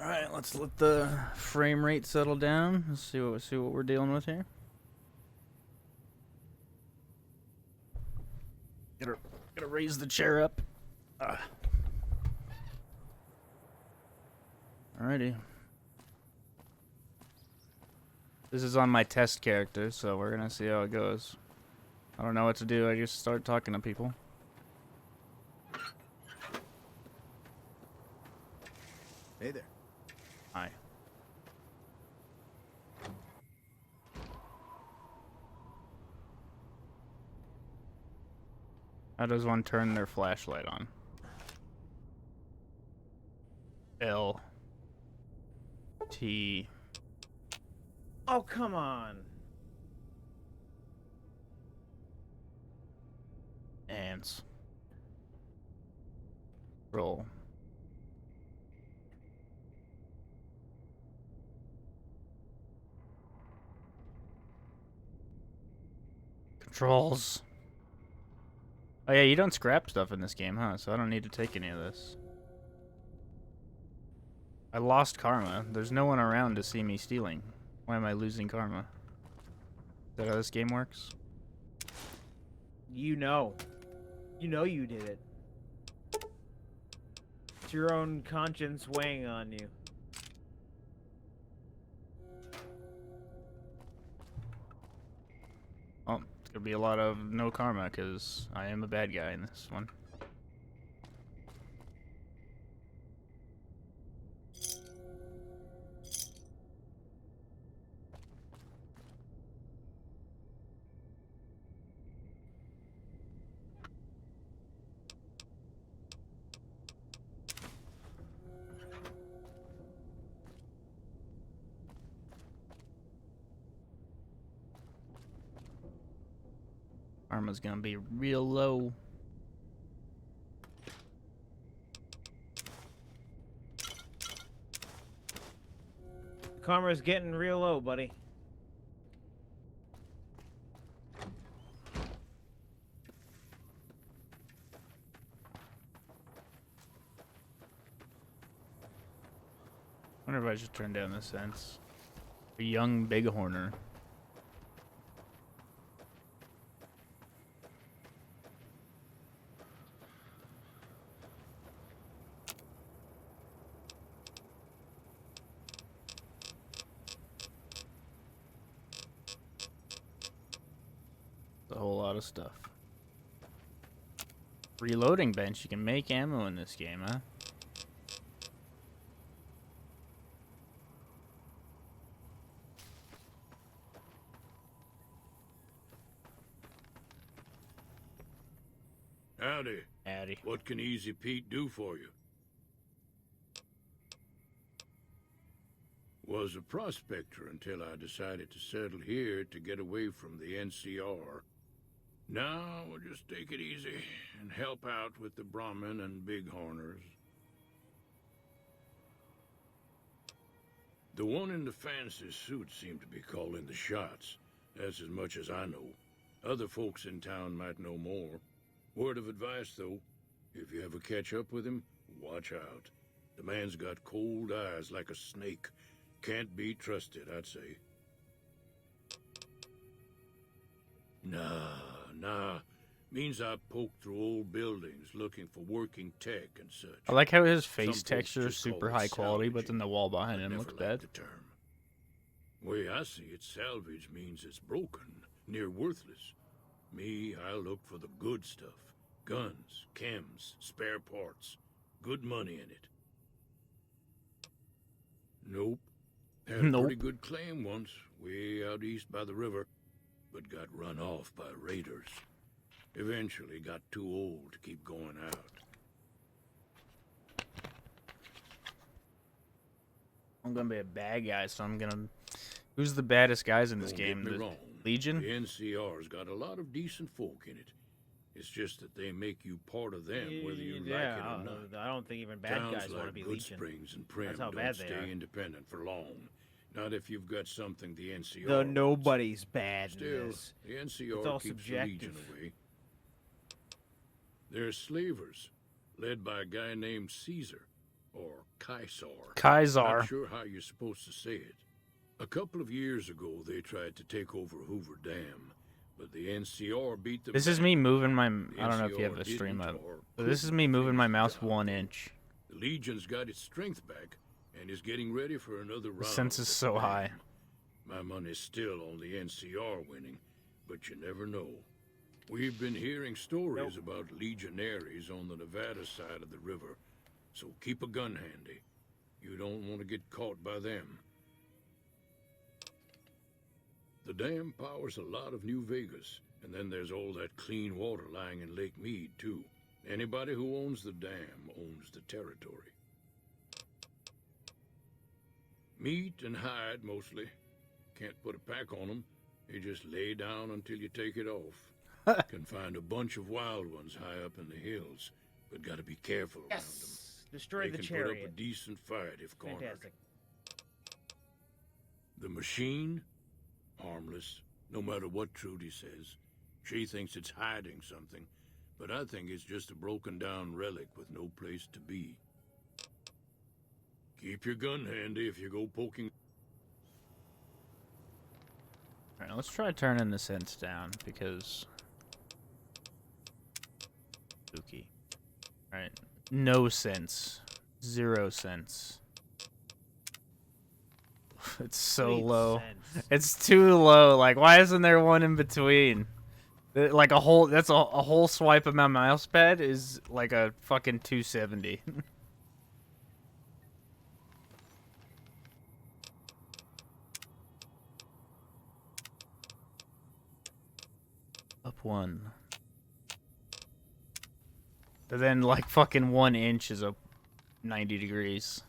All right, let's let the frame rate settle down. Let's see what we're dealing with here. Gotta raise the chair up. Alrighty. This is on my test character, so we're gonna see how it goes. I don't know what to do. I just start talking to people. Hey there. Hi. How does one turn their flashlight on? L. T. Oh, come on. Ants. Roll. Controls. Oh yeah, you don't scrap stuff in this game, huh? So I don't need to take any of this. I lost karma. There's no one around to see me stealing. Why am I losing karma? Is that how this game works? You know. You know you did it. It's your own conscience weighing on you. Oh, it's gonna be a lot of no karma because I am a bad guy in this one. Karma's gonna be real low. Karma's getting real low, buddy. Wonder if I should turn down the sense. A young bighorner. A whole lot of stuff. Reloading bench. You can make ammo in this game, huh? Howdy. Addy. What can Easy Pete do for you? Was a prospector until I decided to settle here to get away from the NCR. Now we'll just take it easy and help out with the Brahmin and Bighorners. The one in the fancy suit seemed to be calling the shots. That's as much as I know. Other folks in town might know more. Word of advice, though, if you ever catch up with him, watch out. The man's got cold eyes like a snake. Can't be trusted, I'd say. Nah. Means I poke through old buildings looking for working tech and such. I like how his face Some folks texture is just call super it high quality, but then salvaging. the wall behind I him never looks liked bad. the term. Way I see it, salvage means it's broken, near worthless. Me, I look for the good stuff. Guns, chems, spare parts. Good money in it. Nope. Had a Nope. pretty good claim once, way out east by the river, but got run off by raiders. Eventually got too old to keep going out. I'm gonna be a bad guy, so I'm gonna... Who's the baddest guys in this Don't game? get me The wrong. Legion? The NCR's got a lot of decent folk in it. It's just that they make you part of them, whether you like it or not. I don't think even bad Towns guys want to like be Good Legion. Springs and Prim That's how don't bad they stay are. independent for long. Not if you've got something the NCR Though wants. nobody's bad in Still, this. the It's NCR all keeps the Legion subjective. away. They're slavers, led by a guy named Caesar, or Kaisar. Kaisar. Not sure how you're supposed to say it. A couple of years ago, they tried to take over Hoover Dam, but the NCR beat them. This is back. me moving my... The I don't know if you have NCR the stream didn't up. or But this is couldn't me moving my finish the mouse job 1 then. inch. The Legion's got its strength back and is getting ready for another round. The sense is at so the high. dam. My money's still on the NCR winning, but you never know. We've been hearing stories about legionaries on the Nevada side of the river, so keep a gun handy. You don't want to get caught by them. The dam powers a lot of New Vegas, and then there's all that clean water lying in Lake Mead, too. Anybody who owns the dam owns the territory. Meat and hide, mostly. Can't put a pack on them. You just lay down until you take it off. Can find a bunch of wild ones high up in the hills, but gotta be careful around them. Yes. Destroy They the can chariot. put up a decent fight if cornered. Fantastic. The machine? Harmless, no matter what Trudy says. She thinks it's hiding something, but I think it's just a broken down relic with no place to be. Keep your gun handy if you go poking. Alright, let's try turning the sense down, because... Spooky. Alright, no sense. 0 sense. It's so Sweet low. sense. It's too low. Like, why isn't there one in between? Like a whole, that's a whole swipe of my mouse pad is like a fucking 270. Up 1. But then like fucking 1 inch is up 90 degrees.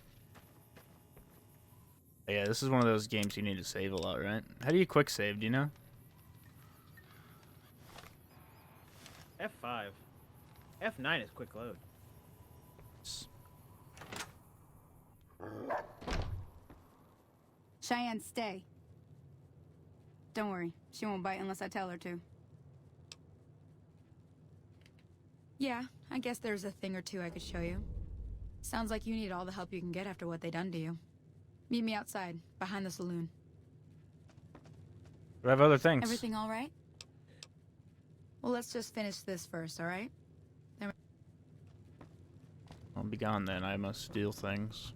Yeah, this is one of those games you need to save a lot, right? How do you quick save, do you know? F5. F9 is quick load. Cheyenne, stay. Don't worry, she won't bite unless I tell her to. Yeah, I guess there's a thing or two I could show you. Sounds like you need all the help you can get after what they done to you. Meet me outside, behind the saloon. I have other things. Everything all right? Well, let's just finish this first, all right? I'll be gone then. I must steal things.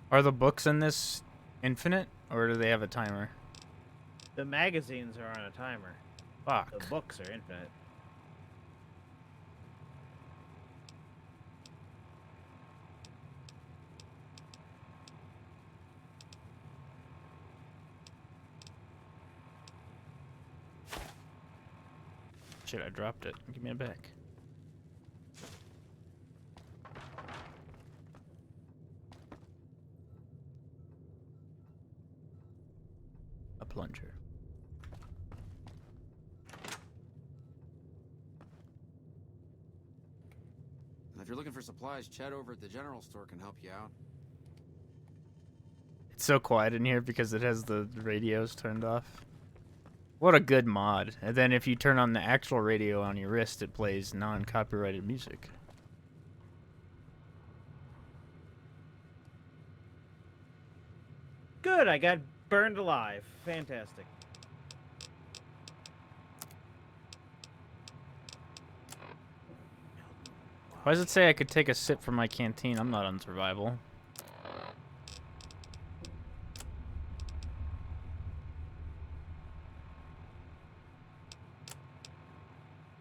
Are the books in this infinite, or do they have a timer? The magazines are on a timer. Fuck. The books are infinite. Shit, I dropped it. Give me it back. A plunger. And if you're looking for supplies, Chad over at the general store can help you out. It's so quiet in here because it has the radios turned off. What a good mod. And then if you turn on the actual radio on your wrist, it plays non-copyrighted music. Good, I got burned alive. Fantastic. Why does it say I could take a sip from my canteen? I'm not on survival.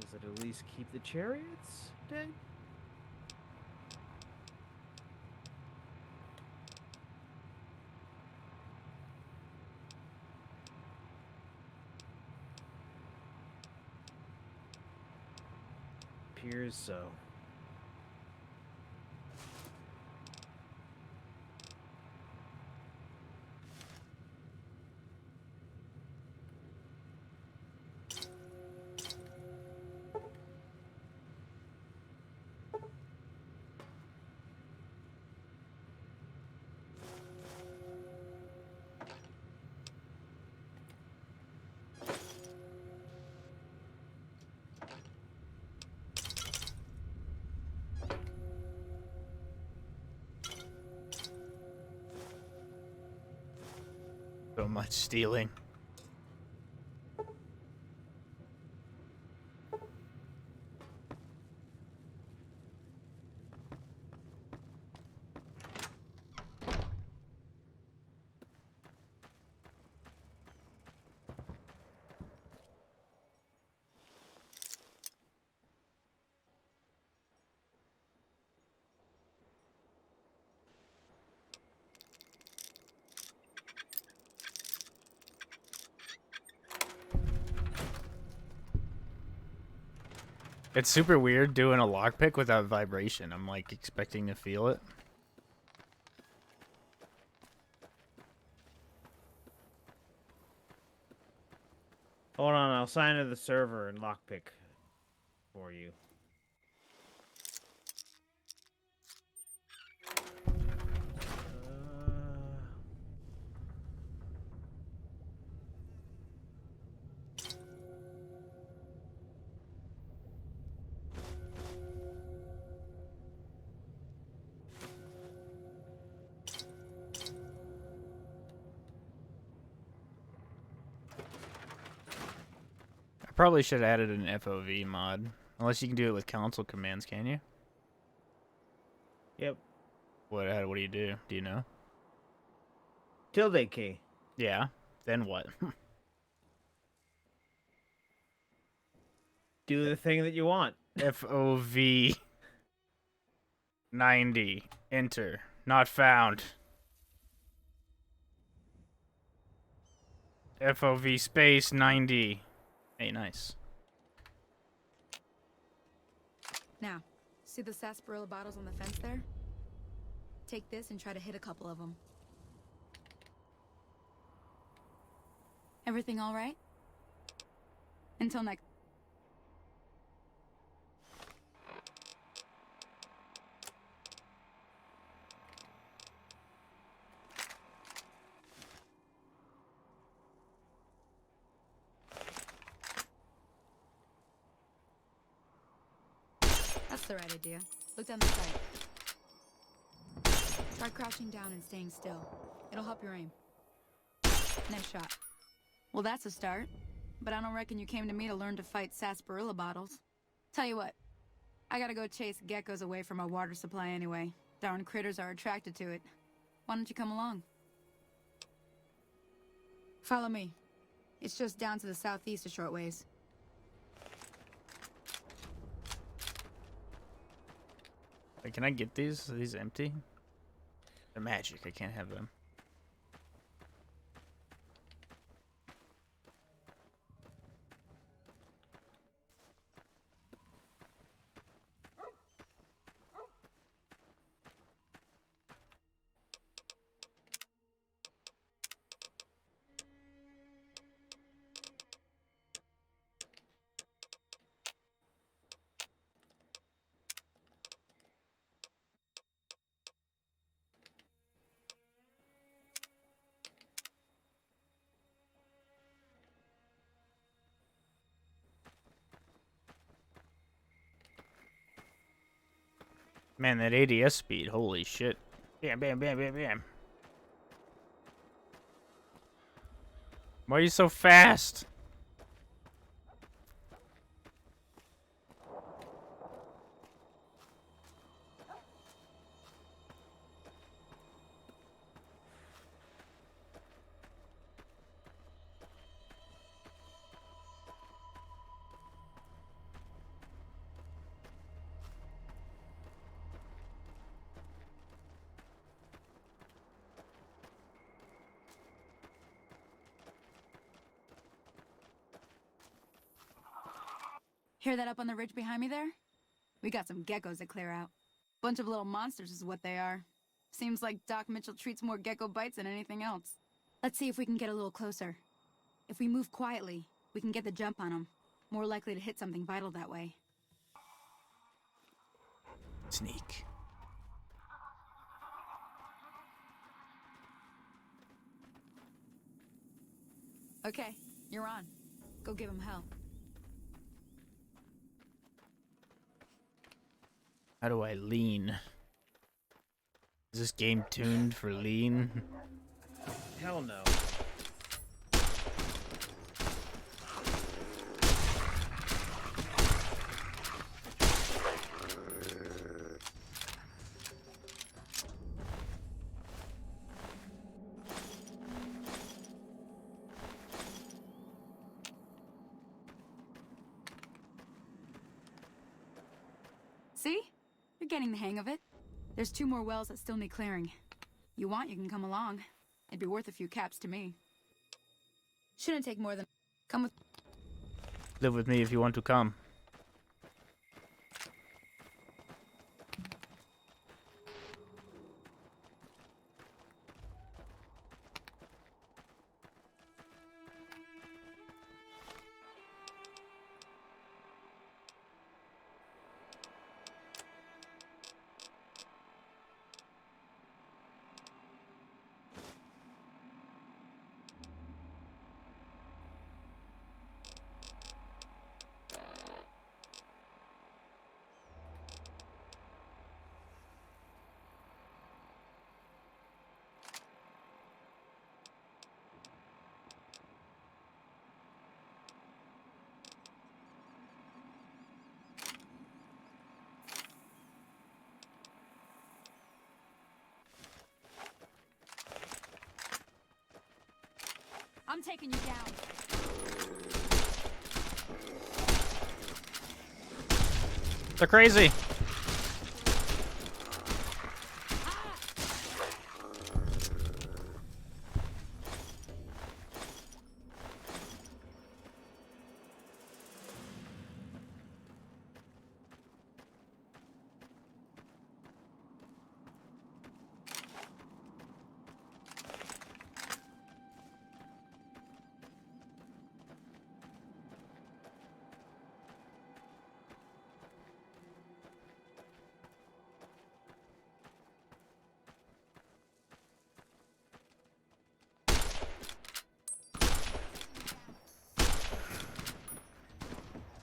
Does it at least keep the chariots dead? Appears so. So much stealing. It's super weird doing a lockpick without vibration. I'm like expecting to feel it. Hold on, I'll sign into the server and lockpick for you. I probably should have added an FOV mod. Unless you can do it with console commands, can you? Yep. What do you do? Do you know? Tilde key. Yeah. Then what? Do the thing that you want. FOV 90. Enter. Not found. FOV space 90. Hey, nice. Now, see the sarsaparilla bottles on the fence there? Take this and try to hit a couple of them. Everything all right? Until next. That's the right idea. Look down the sight. Try crouching down and staying still. It'll help your aim. Nice shot. Well, that's a start. But I don't reckon you came to me to learn to fight sarsaparilla bottles. Tell you what, I gotta go chase geckos away from our water supply anyway. Darn critters are attracted to it. Why don't you come along? Follow me. It's just down to the southeast a short ways. Wait, can I get these? Are these empty? They're magic. I can't have them. Man, that ADS speed, holy shit. Bam, bam, bam, bam, bam. Why are you so fast? Hear that up on the ridge behind me there? We got some geckos to clear out. Bunch of little monsters is what they are. Seems like Doc Mitchell treats more gecko bites than anything else. Let's see if we can get a little closer. If we move quietly, we can get the jump on them. More likely to hit something vital that way. Sneak. Okay, you're on. Go give him hell. How do I lean? Is this game tuned for lean? Hell no. You're getting the hang of it. There's 2 more wells that still need clearing. You want, you can come along. It'd be worth a few caps to me. Shouldn't take more than... Come with... Live with me if you want to come. I'm taking you down. They're crazy.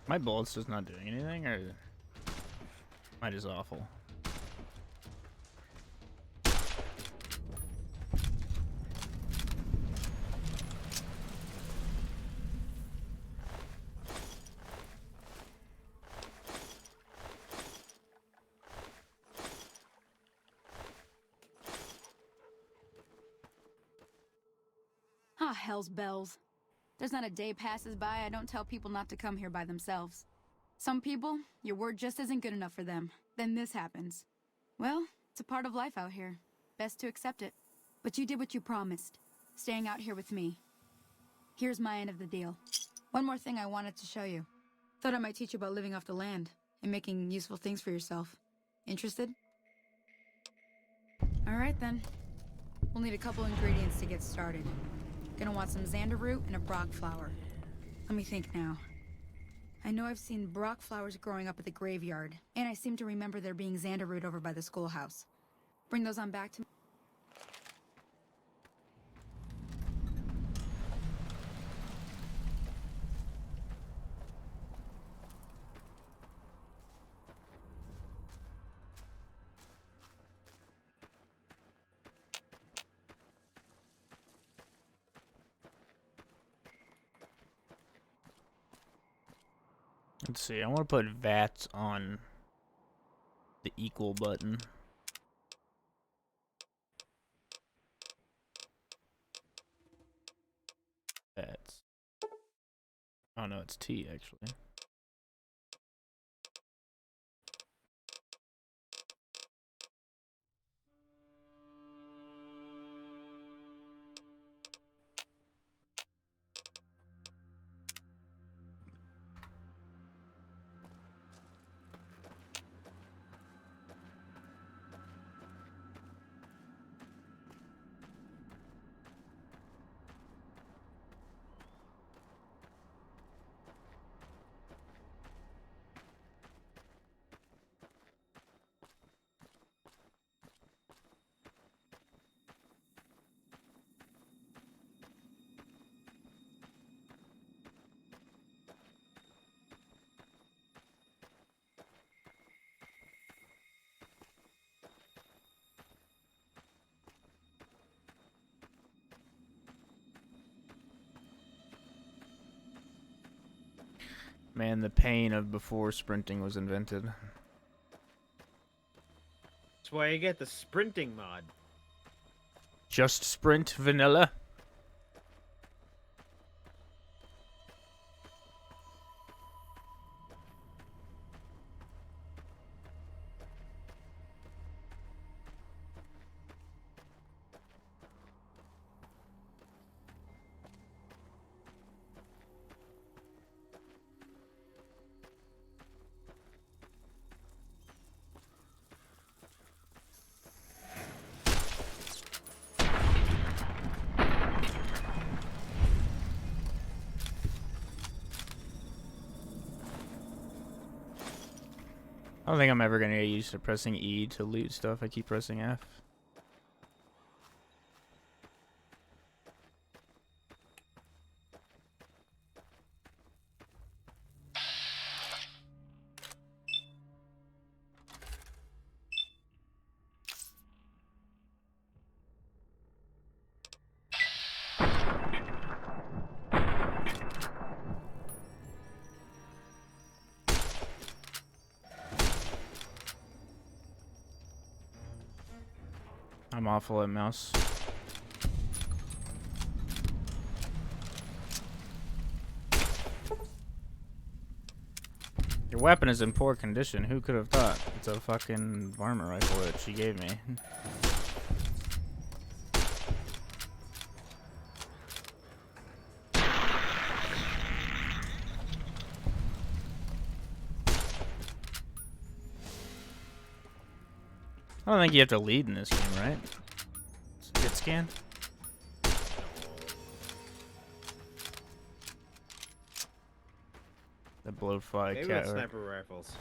My bullets just not doing anything, or am I just awful? Ah, hell's bells. There's not a day passes by I don't tell people not to come here by themselves. Some people, your word just isn't good enough for them. Then this happens. Well, it's a part of life out here. Best to accept it. But you did what you promised, staying out here with me. Here's my end of the deal. One more thing I wanted to show you. Thought I might teach you about living off the land and making useful things for yourself. Interested? Alright then. We'll need a couple ingredients to get started. Gonna want some xander root and a brock flower. Let me think now. I know I've seen brock flowers growing up at the graveyard, and I seem to remember there being xander root over by the schoolhouse. Bring those on back to me. Let's see, I want to put VATS on the equal button. VATS. Oh no, it's T actually. Man, the pain of before sprinting was invented. That's why you get the sprinting mod. Just sprint vanilla. I don't think I'm ever gonna get used to pressing E to loot stuff. I keep pressing F. I'm awful at mouse. Your weapon is in poor condition. Who could have thought? It's a fucking varmint rifle that she gave me. I don't think you have to lead in this game, right? Hit scan? The blowfly Maybe cat. with sniper rifles.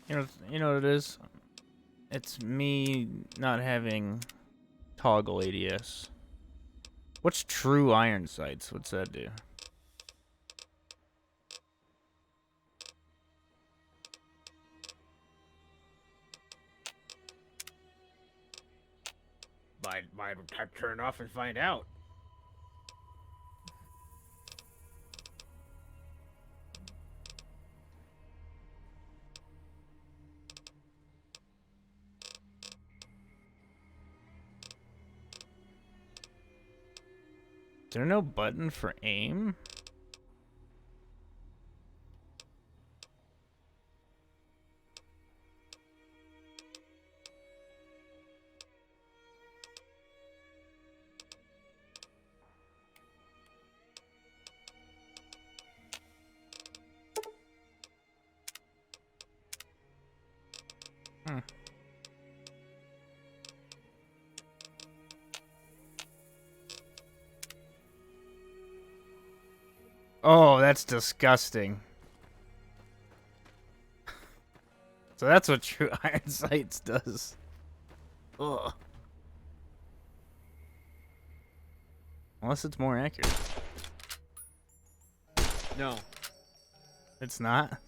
You know what it is? It's me not having toggle ADS. What's true iron sights? What's that do? Might turn it off and find out. Is there no button for aim? Hmm. Oh, that's disgusting. So that's what true iron sights does. Ugh. Unless it's more accurate. No, It's not.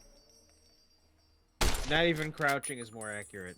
not even crouching is more accurate.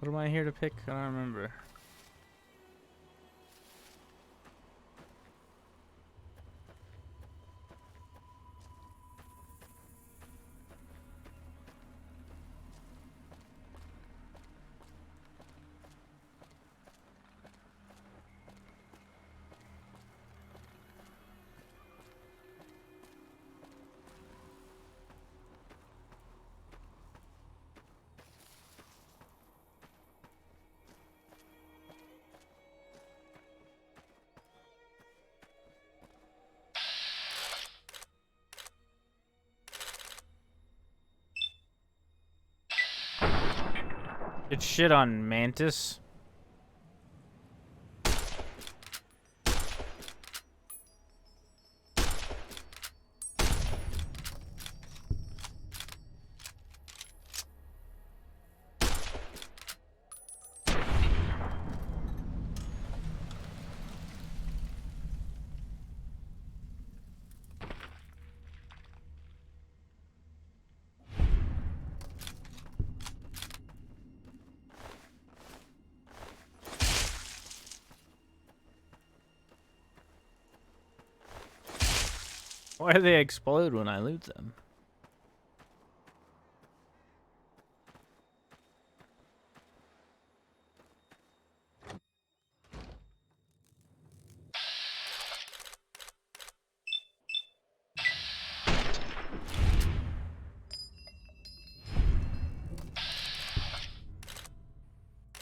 What am I here to pick? I don't remember. It's shit on Mantis. Why do they explode when I loot them?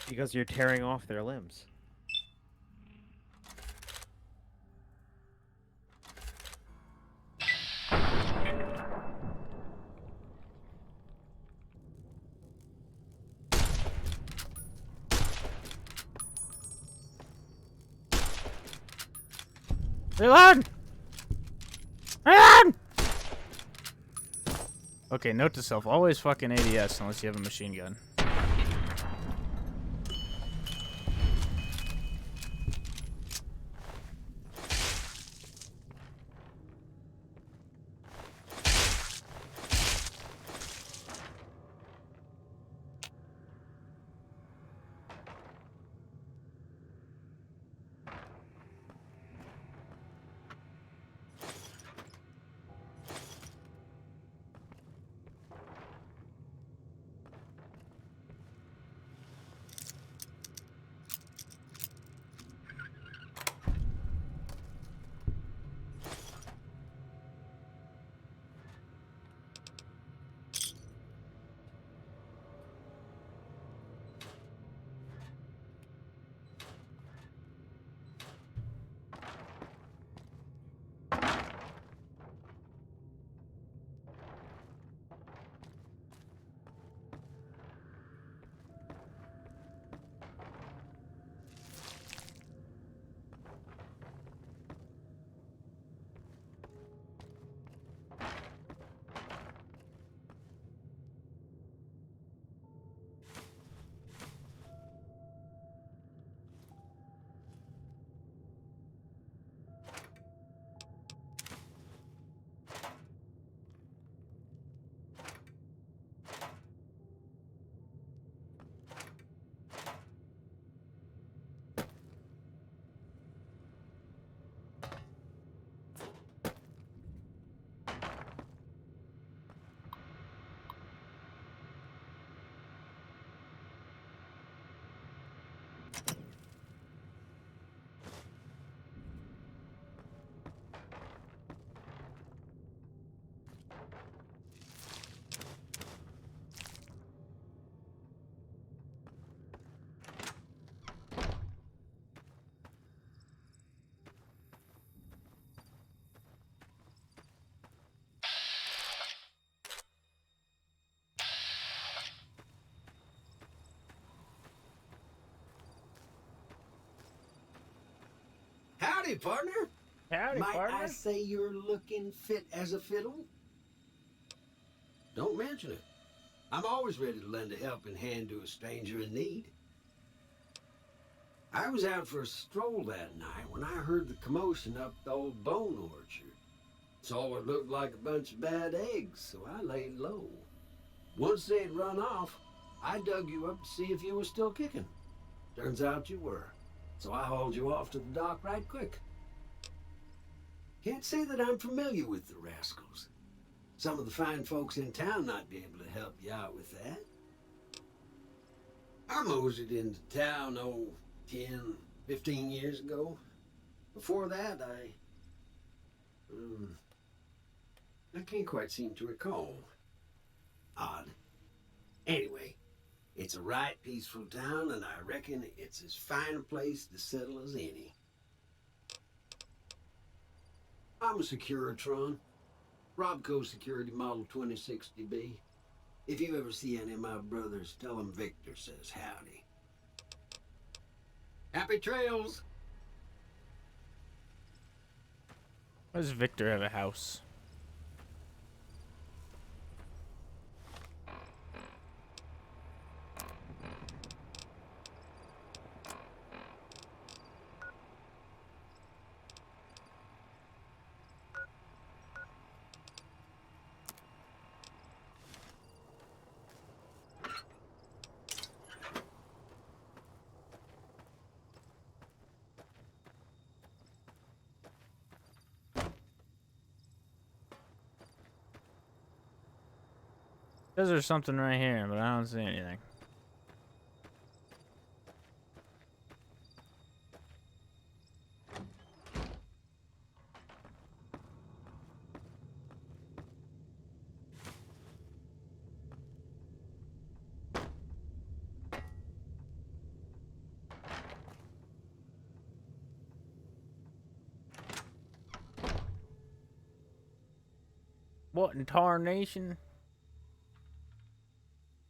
Because you're tearing off their limbs. Reload! Reload! Okay, note to self, always fucking ADS unless you have a machine gun. Howdy, partner. Howdy, Might partner. I say you're looking fit as a fiddle? Don't mention it. I'm always ready to lend a helping hand to a stranger in need. I was out for a stroll that night when I heard the commotion up the old bone orchard. Saw what looked like a bunch of bad eggs, so I laid low. Once they'd run off, I dug you up to see if you were still kicking. Turns out you were. So I hauled you off to the dock right quick. Can't say that I'm familiar with the rascals. Some of the fine folks in town might be able to help you out with that. I moseyed into town, 10, 15 years ago. Before that, I can't quite seem to recall. Odd. Anyway, it's a right peaceful town, and I reckon it's as fine a place to settle as any. I'm a Securitron. Robco Security Model 2060B. If you ever see any of my brothers, tell them Victor says howdy. Happy trails! Why does Victor have a house? Says there's something right here, but I don't see anything. What in tarnation?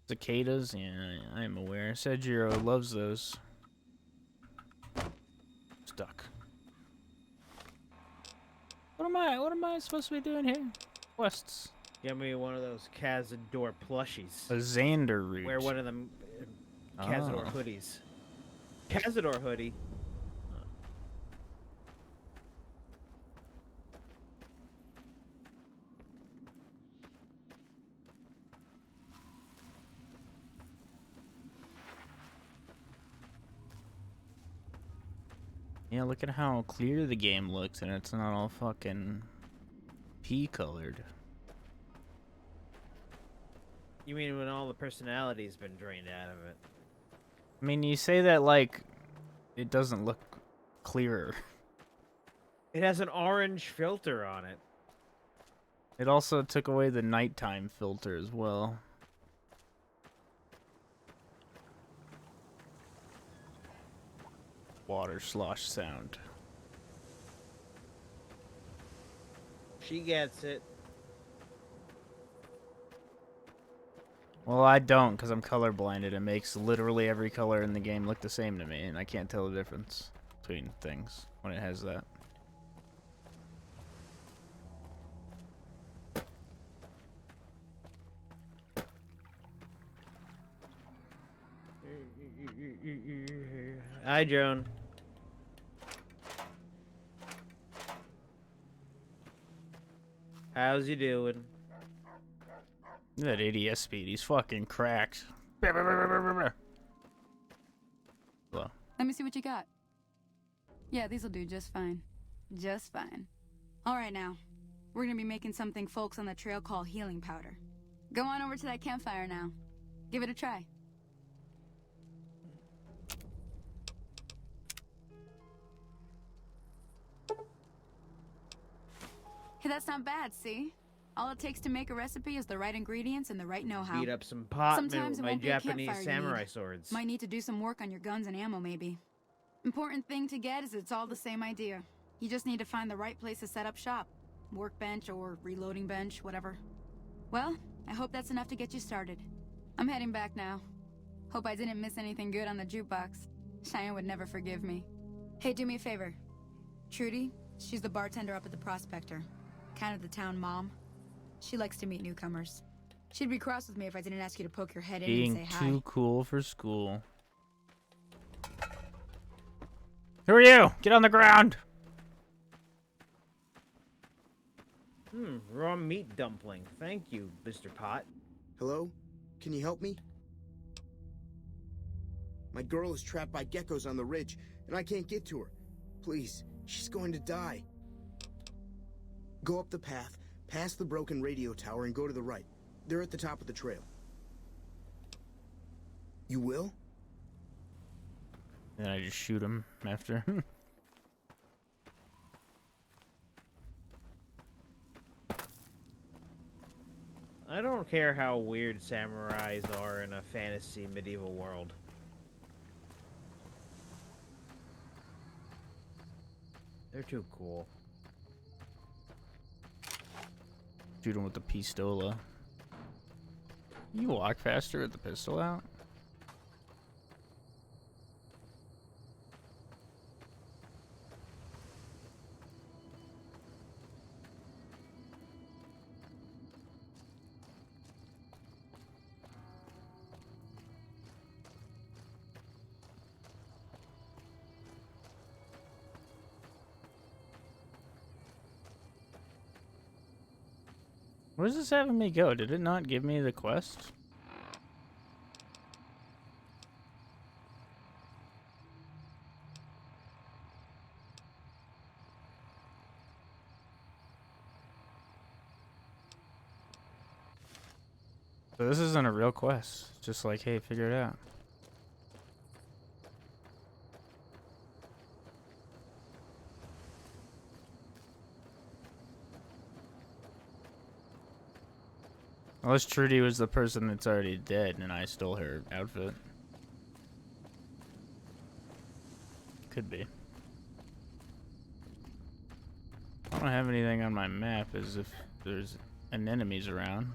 Cicadas? Yeah, I am aware. Sejiro loves those. Stuck. What am I supposed to be doing here? Quests. Get me one of those Cazador plushies. A Xander route. Wear one of them Cazador hoodies. Cazador hoodie. Yeah, look at how clear the game looks, and it's not all fucking pea colored. You mean when all the personality's been drained out of it? I mean, you say that like it doesn't look clearer. It has an orange filter on it. It also took away the nighttime filter as well. Water slosh sound. She gets it. Well, I don't, because I'm colorblinded. It makes literally every color in the game look the same to me, and I can't tell the difference between things when it has that. Hi, Joan. How's you doing? Look at that ADS speed. He's fucking cracked. Hello. Let me see what you got. Yeah, these'll do just fine. Just fine. All right, now. We're gonna be making something folks on the trail call healing powder. Go on over to that campfire now. Give it a try. Hey, that's not bad, see? All it takes to make a recipe is the right ingredients and the right know-how. Beat up some pot Sometimes with it my won't be a Japanese campfire you samurai need. swords. Might need to do some work on your guns and ammo, maybe. Important thing to get is it's all the same idea. You just need to find the right place to set up shop. Workbench or reloading bench, whatever. Well, I hope that's enough to get you started. I'm heading back now. Hope I didn't miss anything good on the jukebox. Cheyenne would never forgive me. Hey, do me a favor. Trudy, she's the bartender up at the Prospector. Kind of the town mom. She likes to meet newcomers. She'd be cross with me if I didn't ask you to poke your head in and Being say hi. too cool for school. Who are you? Get on the ground! Raw meat dumpling. Thank you, Mr. Pot. Hello? Can you help me? My girl is trapped by geckos on the ridge, and I can't get to her. Please, she's going to die. Go up the path, past the broken radio tower, and go to the right. They're at the top of the trail. You will? Then I just shoot him after. I don't care how weird samurais are in a fantasy medieval world. They're too cool. Shoot him with the pistola. You walk faster with the pistol out? Where's this having me go? Did it not give me the quest? So this isn't a real quest. It's just like, hey, figure it out. Unless Trudy was the person that's already dead and I stole her outfit. Could be. I don't have anything on my map as if there's enemies around.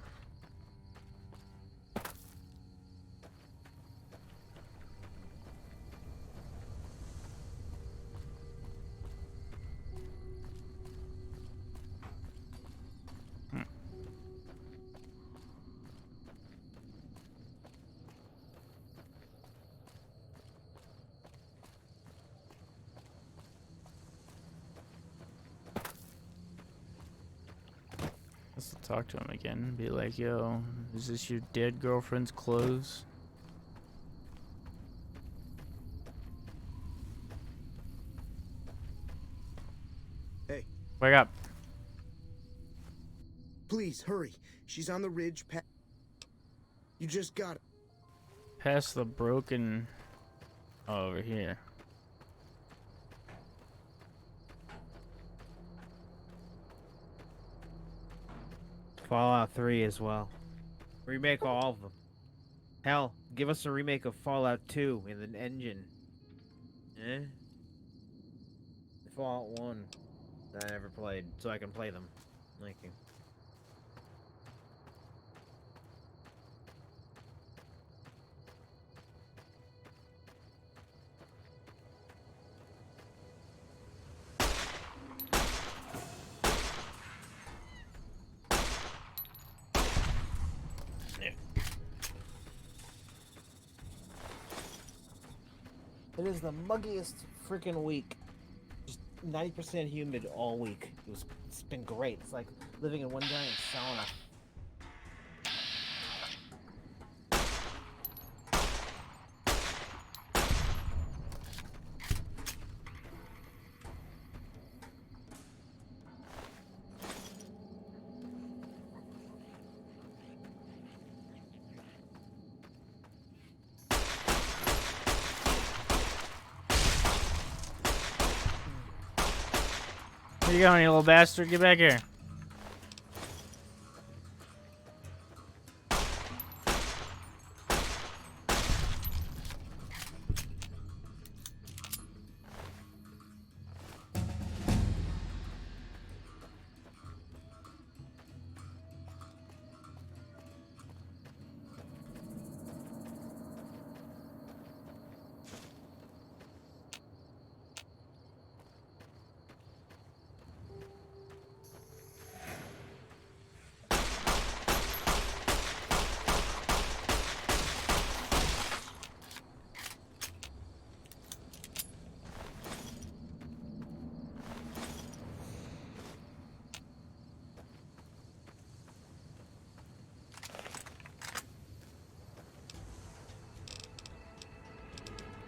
Let's talk to him again. Be like, yo, is this your dead girlfriend's clothes? Hey. Wake up. Please, hurry. She's on the ridge. You just got it. Past the broken... Oh, over here. Fallout 3 as well. Remake all of them. Hell, give us a remake of Fallout 2 in the engine. Eh? Fallout 1 that I never played, so I can play them. Thank you. It is the muggiest freaking week. Just 90% humid all week. It's been great. It's like living in one giant sauna. Where you going, you little bastard? Get back here.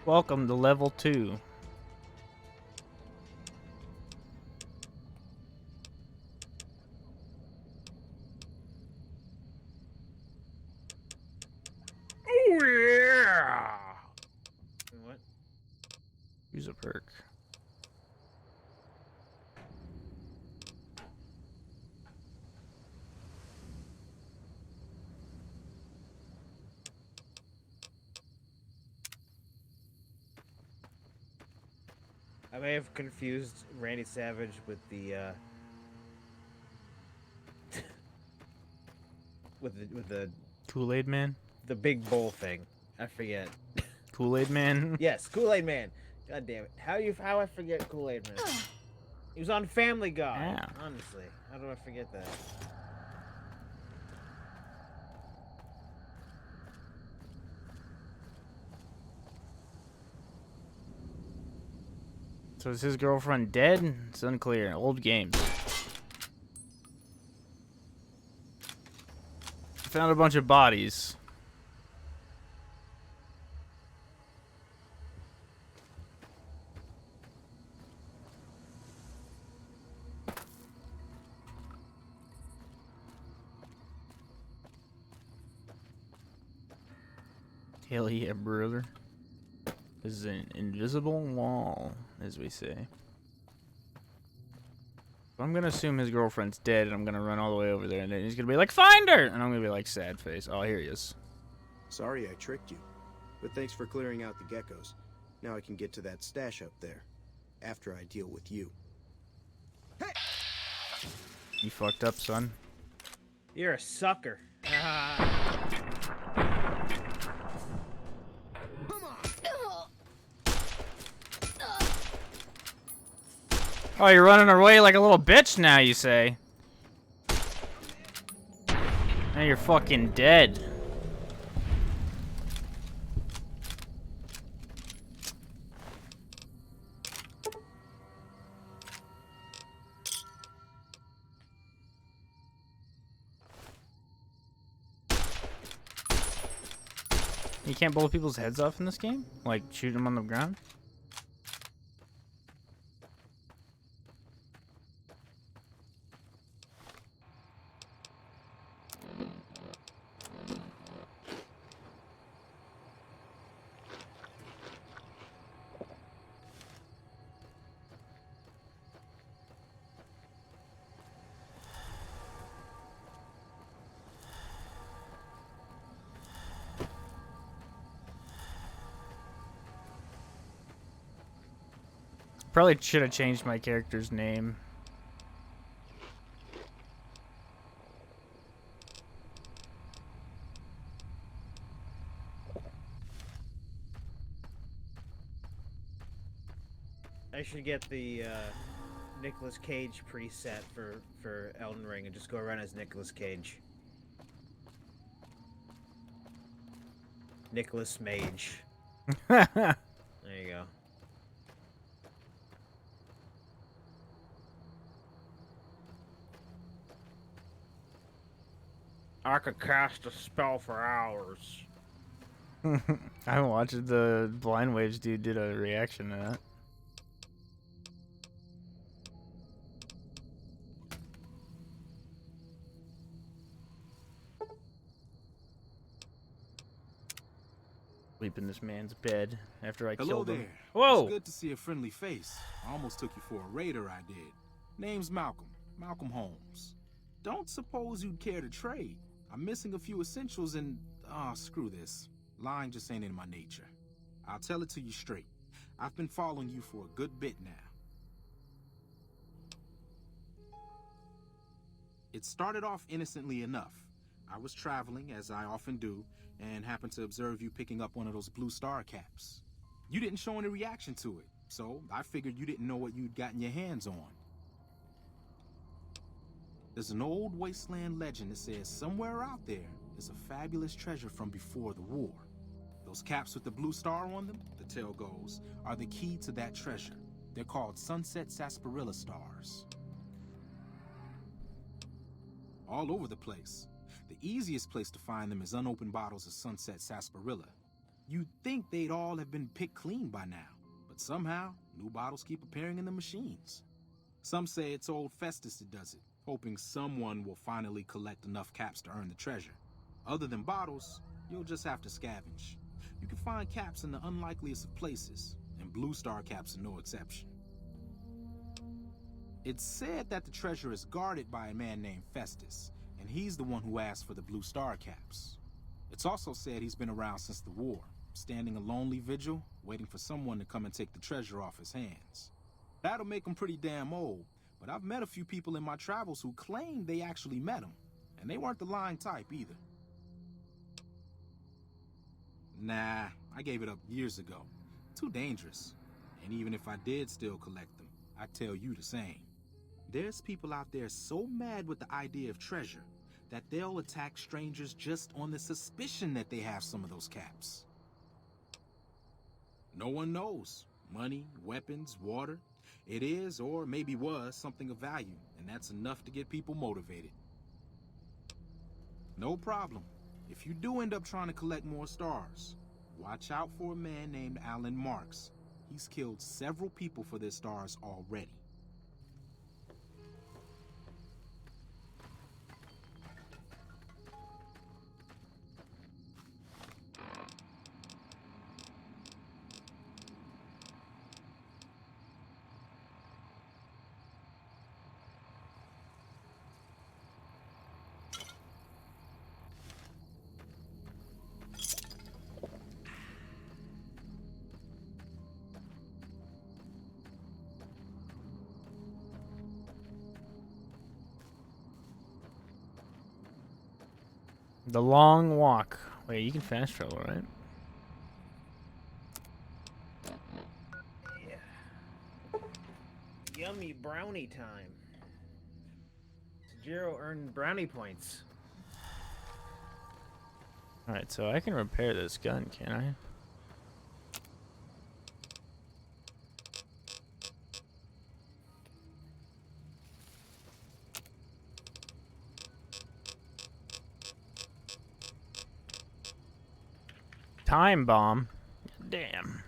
Welcome to level 2. Oh yeah! What? Use a perk. I may have confused Randy Savage with the with Kool-Aid Man? the big bowl thing. I forget. Kool-Aid Man? Yes, Kool-Aid Man. God damn it! How I forget Kool-Aid Man? He was on Family Guy. Yeah. Honestly, how do I forget that? So is his girlfriend dead? It's unclear. Old games. Found a bunch of bodies. Hell yeah, brother. This is an invisible wall, as we say. I'm gonna assume his girlfriend's dead, and I'm gonna run all the way over there, and then he's gonna be like, "Find her!" And I'm gonna be like, sad face. Oh, here he is. Sorry I tricked you, but thanks for clearing out the geckos. Now I can get to that stash up there, after I deal with you. You fucked up, son. You're a sucker. Oh, you're running away like a little bitch now, you say? Now you're fucking dead. You can't blow people's heads off in this game? Like, shoot them on the ground? Probably should have changed my character's name. I should get the Nicolas Cage preset for Elden Ring and just go around as Nicolas Cage. Nicolas Mage. There you go. I could cast a spell for hours. I watched the Blind Waves dude did a reaction to that. Sleep in this man's bed after I killed him. Hello there. Whoa! It's good to see a friendly face. I almost took you for a raider, I did. Name's Malcolm. Malcolm Holmes. Don't suppose you'd care to trade. I'm missing a few essentials and... screw this. Lying just ain't in my nature. I'll tell it to you straight. I've been following you for a good bit now. It started off innocently enough. I was traveling, as I often do, and happened to observe you picking up one of those blue star caps. You didn't show any reaction to it, so I figured you didn't know what you'd gotten your hands on. There's an old wasteland legend that says somewhere out there is a fabulous treasure from before the war. Those caps with the blue star on them, the tale goes, are the key to that treasure. They're called sunset sarsaparilla stars. All over the place. The easiest place to find them is unopened bottles of sunset sarsaparilla. You'd think they'd all have been picked clean by now, but somehow, new bottles keep appearing in the machines. Some say it's old Festus that does it, hoping someone will finally collect enough caps to earn the treasure. Other than bottles, you'll just have to scavenge. You can find caps in the unlikeliest of places, and Blue Star caps are no exception. It's said that the treasure is guarded by a man named Festus, and he's the one who asked for the Blue Star caps. It's also said he's been around since the war, standing a lonely vigil, waiting for someone to come and take the treasure off his hands. That'll make him pretty damn old, but I've met a few people in my travels who claim they actually met him, and they weren't the lying type either. Nah, I gave it up years ago. Too dangerous. And even if I did still collect them, I'd tell you the same. There's people out there so mad with the idea of treasure that they'll attack strangers just on the suspicion that they have some of those caps. No one knows. Money, weapons, water. It is, or maybe was, something of value, and that's enough to get people motivated. No problem. If you do end up trying to collect more stars, watch out for a man named Alan Marks. He's killed several people for their stars already. The long walk. Wait, you can fast travel, right? Yummy brownie time. Zero earned brownie points. Alright, so I can repair this gun, can I? Time bomb. Damn.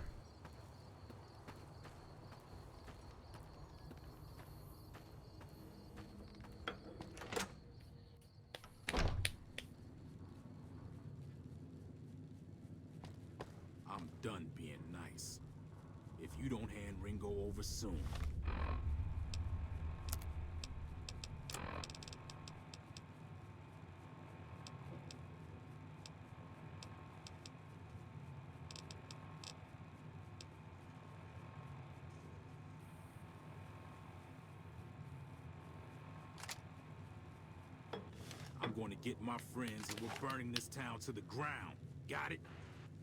I'm done being nice. If you don't hand Ringo over soon. I'm going to get my friends and we're burning this town to the ground. Got it?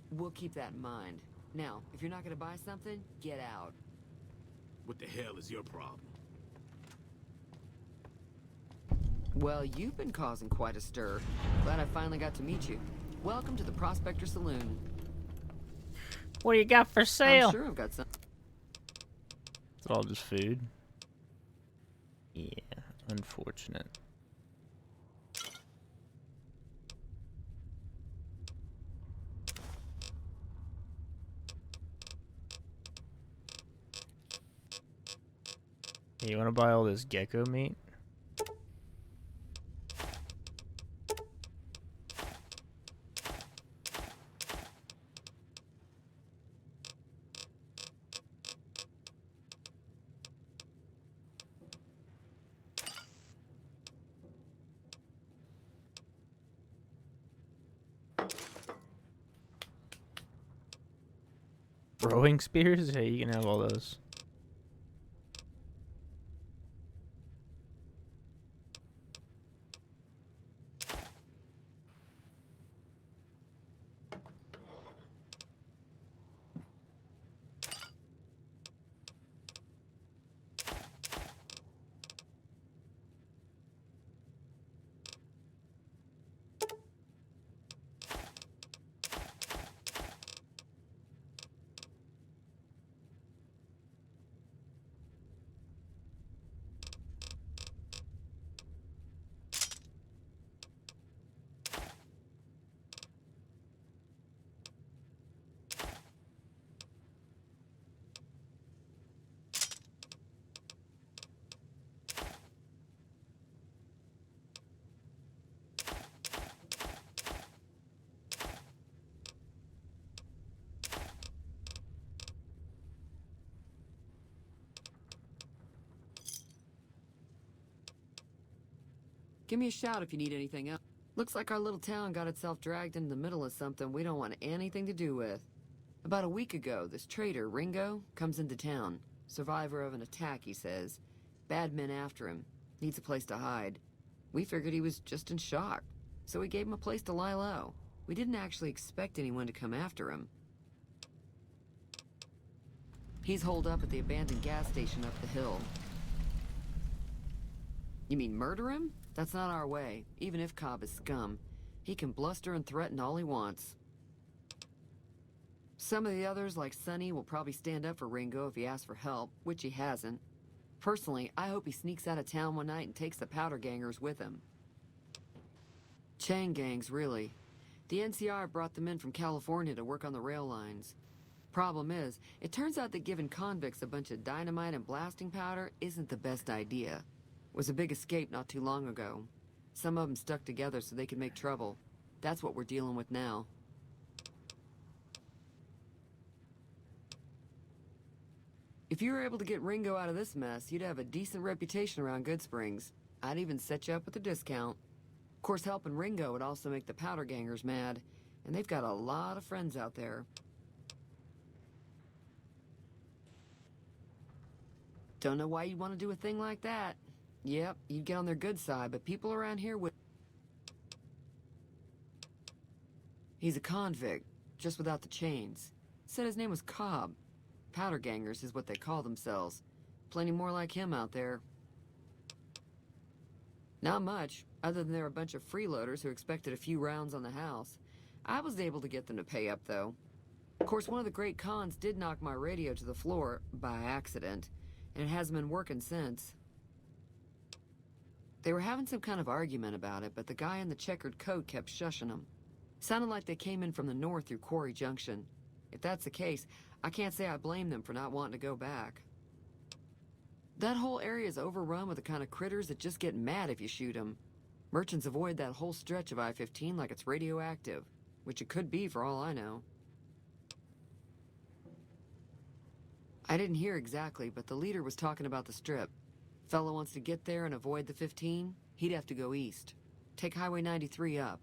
We'll keep that in mind. Now, if you're not gonna buy something, get out. What the hell is your problem? Well, you've been causing quite a stir. Glad I finally got to meet you. Welcome to the Prospector Saloon. What do you got for sale? I'm sure I've got some. It's all just food. Yeah, unfortunate. You want to buy all this gecko meat? Throwing spears? Hey, you can have all those. Give me a shout if you need anything else. Looks like our little town got itself dragged into the middle of something we don't want anything to do with. About a week ago, this traitor, Ringo, comes into town. Survivor of an attack, he says. Bad men after him. Needs a place to hide. We figured he was just in shock, so we gave him a place to lie low. We didn't actually expect anyone to come after him. He's holed up at the abandoned gas station up the hill. You mean murder him? That's not our way, even if Cobb is scum. He can bluster and threaten all he wants. Some of the others, like Sonny, will probably stand up for Ringo if he asks for help, which he hasn't. Personally, I hope he sneaks out of town one night and takes the powder gangers with him. Chain gangs, really. The NCR brought them in from California to work on the rail lines. Problem is, it turns out that giving convicts a bunch of dynamite and blasting powder isn't the best idea. It was a big escape not too long ago. Some of them stuck together so they could make trouble. That's what we're dealing with now. If you were able to get Ringo out of this mess, you'd have a decent reputation around Good Springs. I'd even set you up with a discount. Of course, helping Ringo would also make the powder gangers mad, and they've got a lot of friends out there. Don't know why you'd want to do a thing like that. Yep, you'd get on their good side, but people around here would... He's a convict, just without the chains. Said his name was Cobb. Powder gangers is what they call themselves. Plenty more like him out there. Not much, other than they're a bunch of freeloaders who expected a few rounds on the house. I was able to get them to pay up, though. Of course, one of the great cons did knock my radio to the floor, by accident, and it hasn't been working since. They were having some kind of argument about it, but the guy in the checkered coat kept shushing them. Sounded like they came in from the north through Quarry Junction. If that's the case, I can't say I blame them for not wanting to go back. That whole area is overrun with the kind of critters that just get mad if you shoot them. Merchants avoid that whole stretch of I-15 like it's radioactive, which it could be for all I know. I didn't hear exactly, but the leader was talking about the strip. Fellow wants to get there and avoid the 15, he'd have to go east. Take Highway 93 up.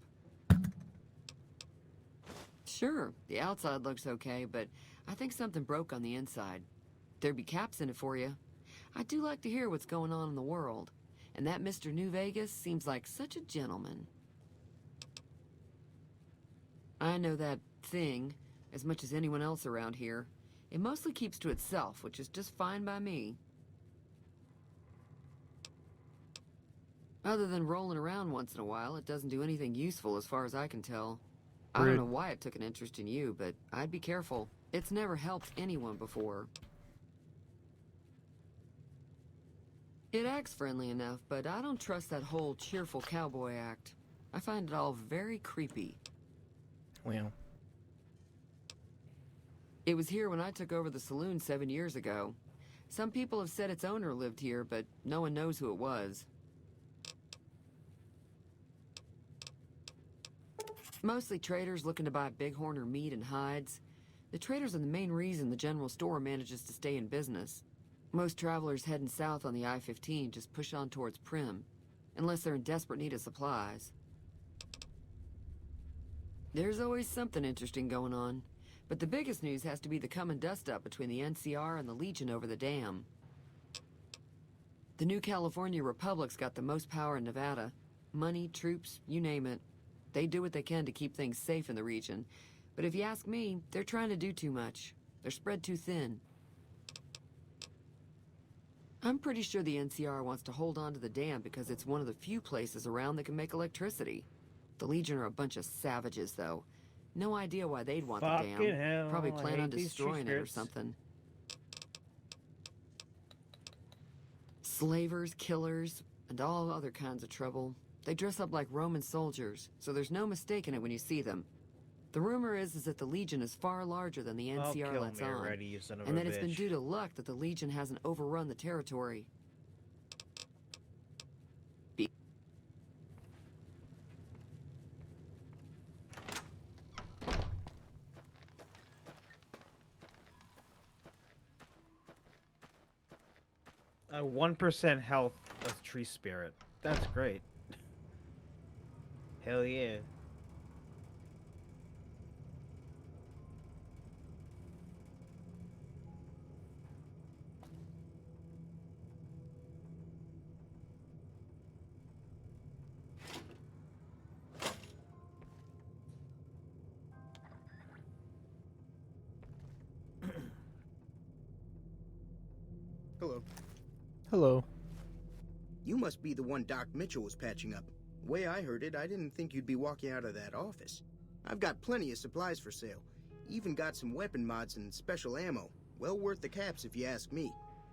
Sure, the outside looks okay, but I think something broke on the inside. There'd be caps in it for you. I do like to hear what's going on in the world, and that Mr. New Vegas seems like such a gentleman. I know that thing as much as anyone else around here. It mostly keeps to itself, which is just fine by me. Other than rolling around once in a while, it doesn't do anything useful as far as I can tell. I don't know why it took an interest in you, but I'd be careful. It's never helped anyone before. It acts friendly enough, but I don't trust that whole cheerful cowboy act. I find it all very creepy. Well. It was here when I took over the saloon 7 years ago. Some people have said its owner lived here, but no one knows who it was. Mostly traders looking to buy bighorn or meat and hides. The traders are the main reason the general store manages to stay in business. Most travelers heading south on the I-15 just push on towards Prim, unless they're in desperate need of supplies. There's always something interesting going on, but the biggest news has to be the come and dust up between the NCR and the Legion over the dam. The new California Republic's got the most power in Nevada. Money, troops, you name it. They do what they can to keep things safe in the region, but if you ask me, they're trying to do too much. They're spread too thin. I'm pretty sure the NCR wants to hold on to the dam because it's one of the few places around that can make electricity. The Legion are a bunch of savages, though. No idea why they'd want the dam. Hell, Probably I plan hate on these destroying it or tree-spirits. something. Slavers, killers, and all other kinds of trouble. They dress up like Roman soldiers, so there's no mistaking it when you see them. The rumor is that the Legion is far larger than the NCR lets on, already, you son of and a that it's been bitch. due to luck that the Legion hasn't overrun the territory. A 1% health of tree spirit. That's great. Hell yeah. Hello. Hello. You must be the one Doc Mitchell was patching up. Way I heard it, I didn't think you'd be walking out of that office. I've got plenty of supplies for sale. Even got some weapon mods and special ammo. Well worth the caps if you ask me.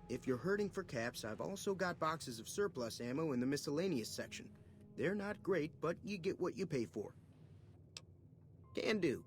If you're hurting for caps, I've also got boxes of surplus ammo in the miscellaneous section. They're not great, but you get what you pay for. Can do.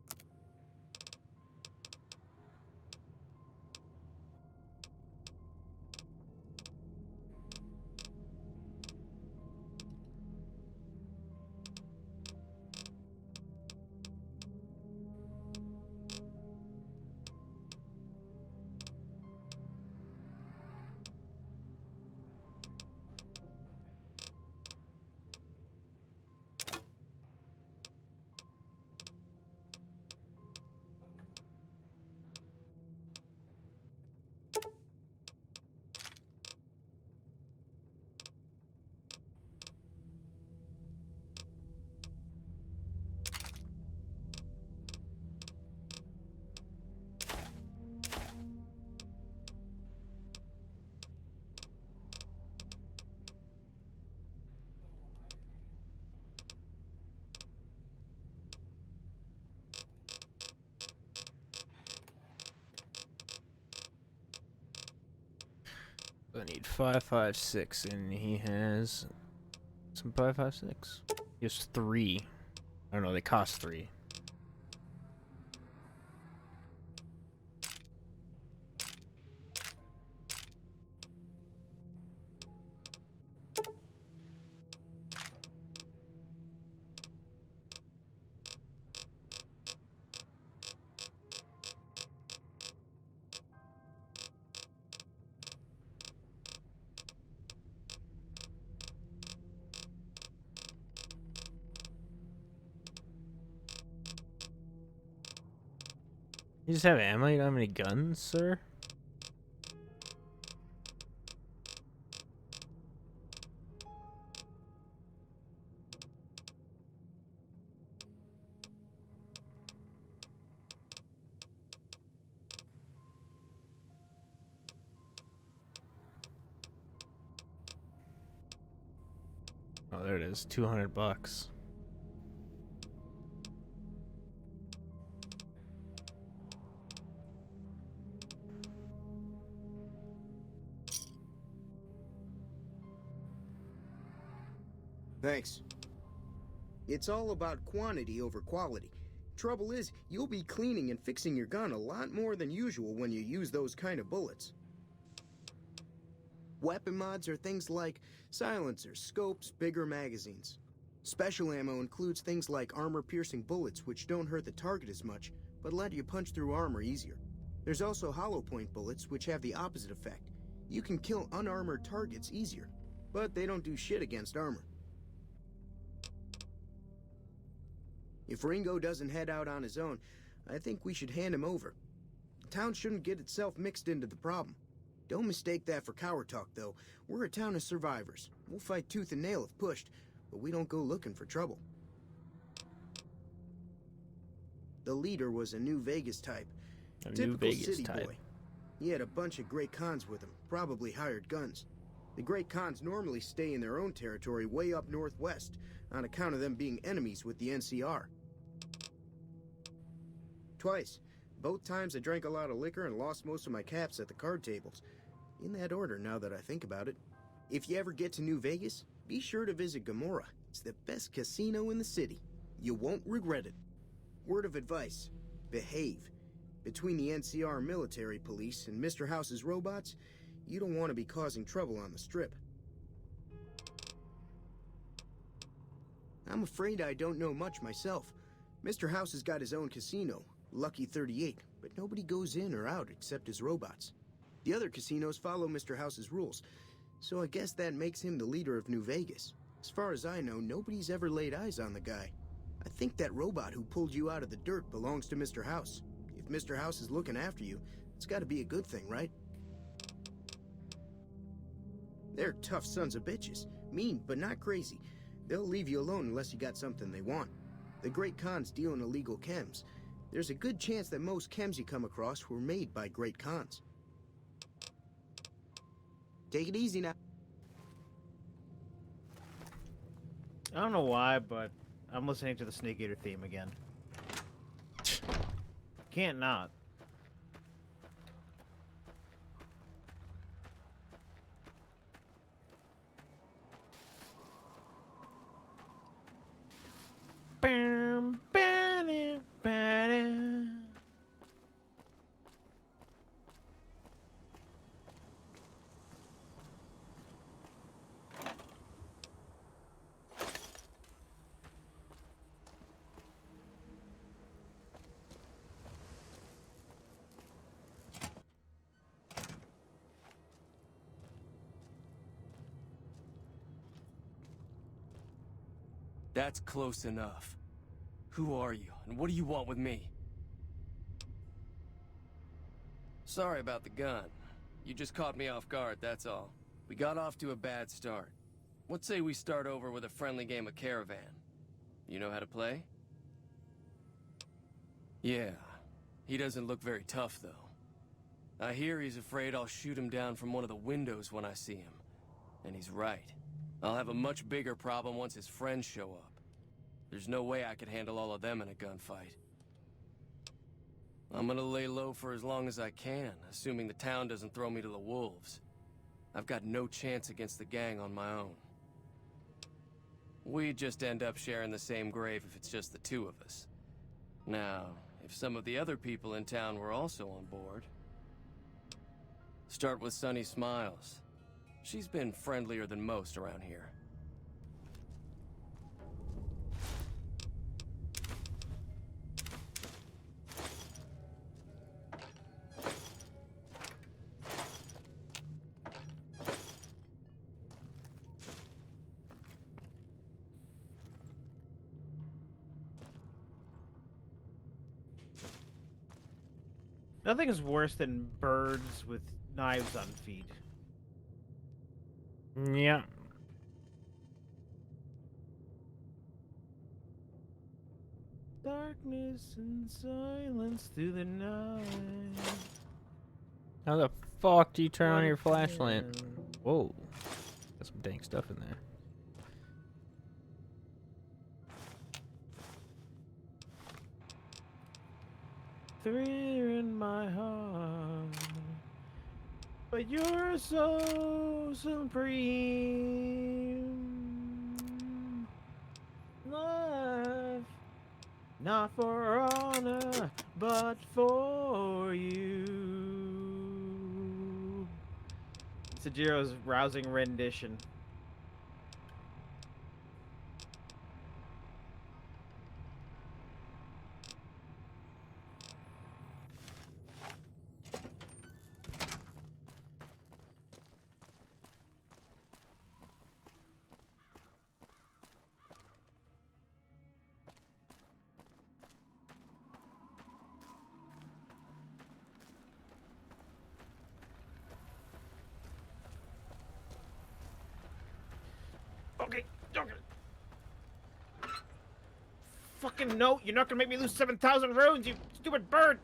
I need 5.56, and he has some 5.56. He has 3. I don't know, they cost 3. You just have ammo? You don't have any guns, sir? Oh, there it is. $200. Thanks. It's all about quantity over quality. Trouble is, you'll be cleaning and fixing your gun a lot more than usual when you use those kind of bullets. Weapon mods are things like silencers, scopes, bigger magazines. Special ammo includes things like armor-piercing bullets, which don't hurt the target as much, but let you punch through armor easier. There's also hollow point bullets, which have the opposite effect. You can kill unarmored targets easier, but they don't do shit against armor. If Ringo doesn't head out on his own, I think we should hand him over. The town shouldn't get itself mixed into the problem. Don't mistake that for coward talk, though. We're a town of survivors. We'll fight tooth and nail if pushed, but we don't go looking for trouble. The leader was a New Vegas type. A Typical New Vegas city type. boy. He had a bunch of Great Khans with him, probably hired guns. The Great Khans normally stay in their own territory way up northwest, on account of them being enemies with the NCR. Twice. Both times I drank a lot of liquor and lost most of my caps at the card tables. In that order, now that I think about it. If you ever get to New Vegas, be sure to visit Gomorrah. It's the best casino in the city. You won't regret it. Word of advice, behave. Between the NCR military police and Mr. House's robots, you don't want to be causing trouble on the Strip. I'm afraid I don't know much myself. Mr. House has got his own casino, Lucky 38, but nobody goes in or out except his robots. The other casinos follow Mr. House's rules, so I guess that makes him the leader of New Vegas. As far as I know, nobody's ever laid eyes on the guy. I think that robot who pulled you out of the dirt belongs to Mr. House. If Mr. House is looking after you, it's gotta be a good thing, right? They're tough sons of bitches. Mean, but not crazy. They'll leave you alone unless you got something they want. The Great Khans deal in illegal chems. There's a good chance that most chems you come across were made by Great Khans. Take it easy now. I don't know why, but I'm listening to the Snake Eater theme again. Can't not. Bam, ba-da, ba-da. That's close enough. Who are you, and what do you want with me? Sorry about the gun. You just caught me off guard, that's all. We got off to a bad start. Let's say we start over with a friendly game of Caravan. You know how to play? Yeah. He doesn't look very tough, though. I hear he's afraid I'll shoot him down from one of the windows when I see him. And he's right. I'll have a much bigger problem once his friends show up. There's no way I could handle all of them in a gunfight. I'm gonna lay low for as long as I can, assuming the town doesn't throw me to the wolves. I've got no chance against the gang on my own. We'd just end up sharing the same grave if it's just the two of us. Now, if some of the other people in town were also on board... Start with Sunny Smiles. She's been friendlier than most around here. Nothing is worse than birds with knives on feet. Yeah. Darkness and silence through the night. How the fuck do you turn on What your a flashlight? thrill. Whoa. Got some dang stuff in there. Fear in my heart, but you're so supreme. Life, not for honor, but for you. Sajiro's rousing rendition. Okay. Fucking no, you're not gonna make me lose 7,000 runes, you stupid bird!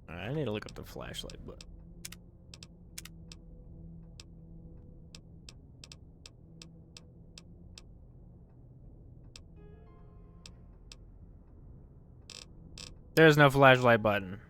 I need to look up the flashlight, but there's no flashlight button.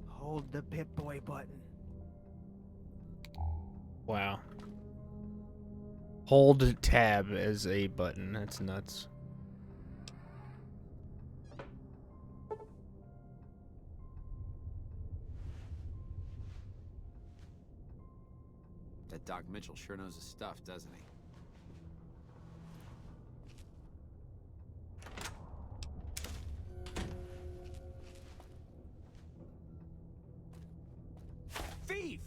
Hold the Pip-Boy button. Wow. Hold tab as a button. That's nuts. That Doc Mitchell sure knows his stuff, doesn't he? Thief!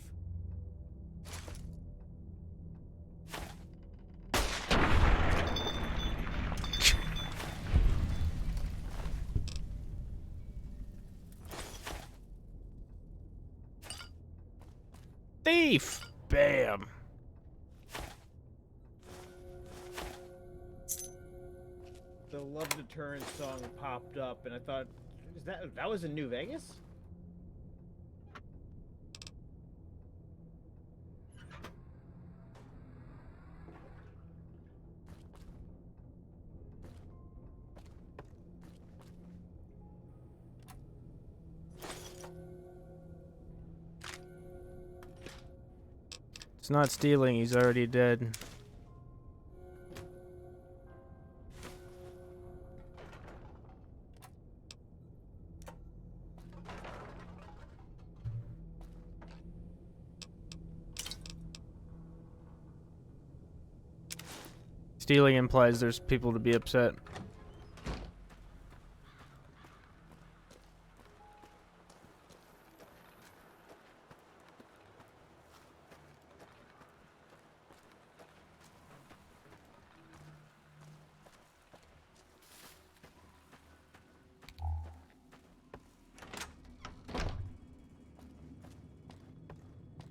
Thief! Bam! The Love Deterrent song popped up, and I thought, is that was in New Vegas? It's not stealing, he's already dead. Stealing implies there's people to be upset.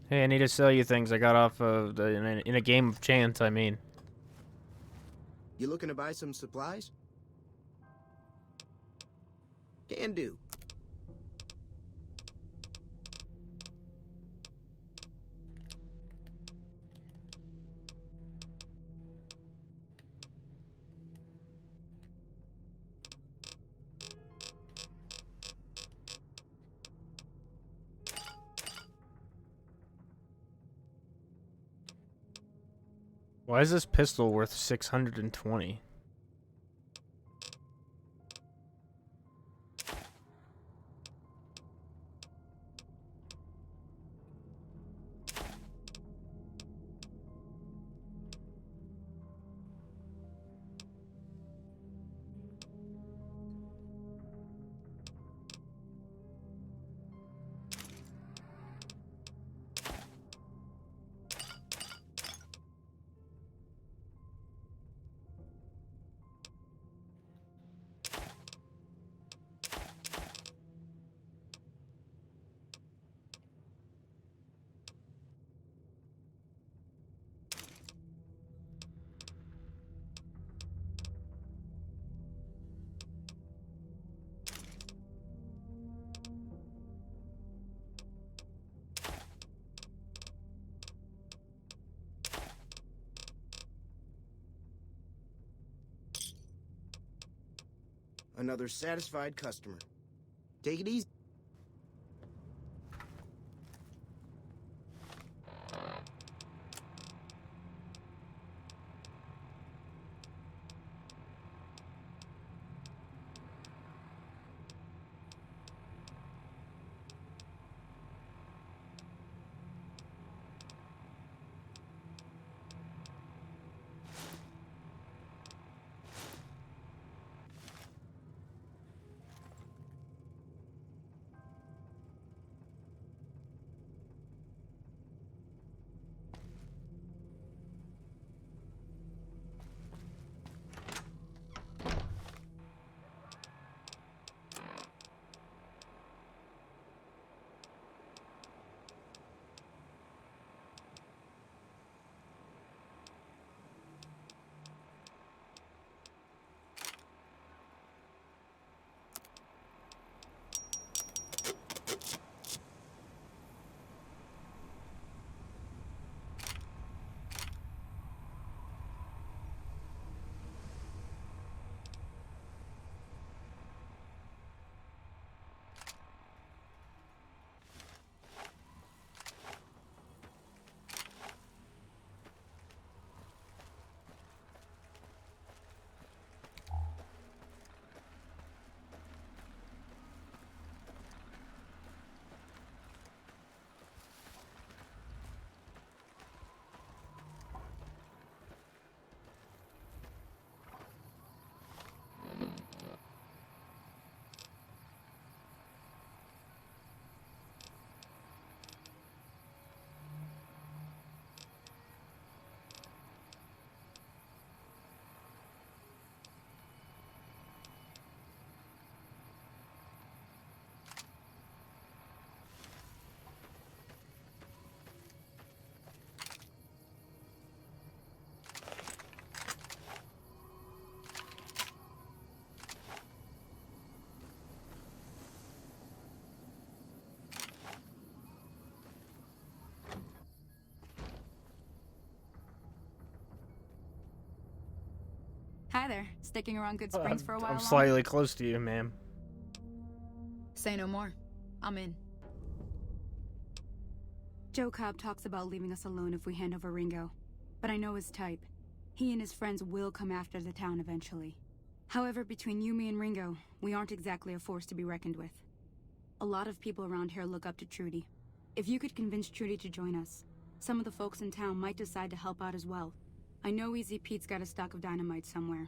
Hey, I need to sell you things I got off of in a game of chance, I mean. You looking to buy some supplies? Can do. Why is this pistol worth 620? Another satisfied customer. Take it easy. Hi there. Sticking around Good Springs for a while I'm longer? slightly close to you, ma'am. Say no more. I'm in. Joe Cobb talks about leaving us alone if we hand over Ringo. But I know his type. He and his friends will come after the town eventually. However, between you, me, and Ringo, we aren't exactly a force to be reckoned with. A lot of people around here look up to Trudy. If you could convince Trudy to join us, some of the folks in town might decide to help out as well. I know Easy Pete's got a stock of dynamite somewhere,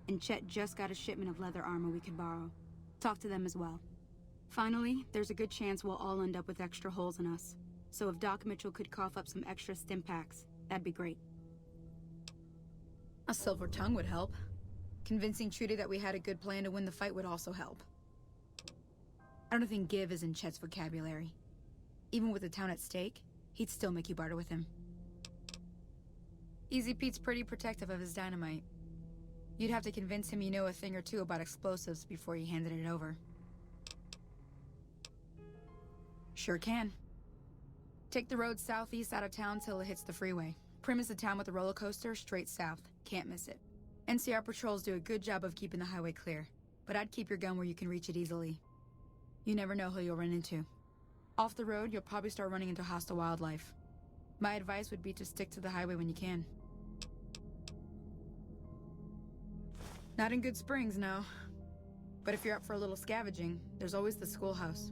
and Chet just got a shipment of leather armor we could borrow. Talk to them as well. Finally, there's a good chance we'll all end up with extra holes in us. So if Doc Mitchell could cough up some extra stim packs, that'd be great. A silver tongue would help. Convincing Trudy that we had a good plan to win the fight would also help. I don't think give is in Chet's vocabulary. Even with the town at stake, he'd still make you barter with him. Easy Pete's pretty protective of his dynamite. You'd have to convince him you know a thing or two about explosives before you handed it over. Sure can. Take the road southeast out of town till it hits the freeway. Prim is the town with the roller coaster, straight south. Can't miss it. NCR patrols do a good job of keeping the highway clear, but I'd keep your gun where you can reach it easily. You never know who you'll run into. Off the road, you'll probably start running into hostile wildlife. My advice would be to stick to the highway when you can. Not in Good Springs, no. But if you're up for a little scavenging, there's always the schoolhouse.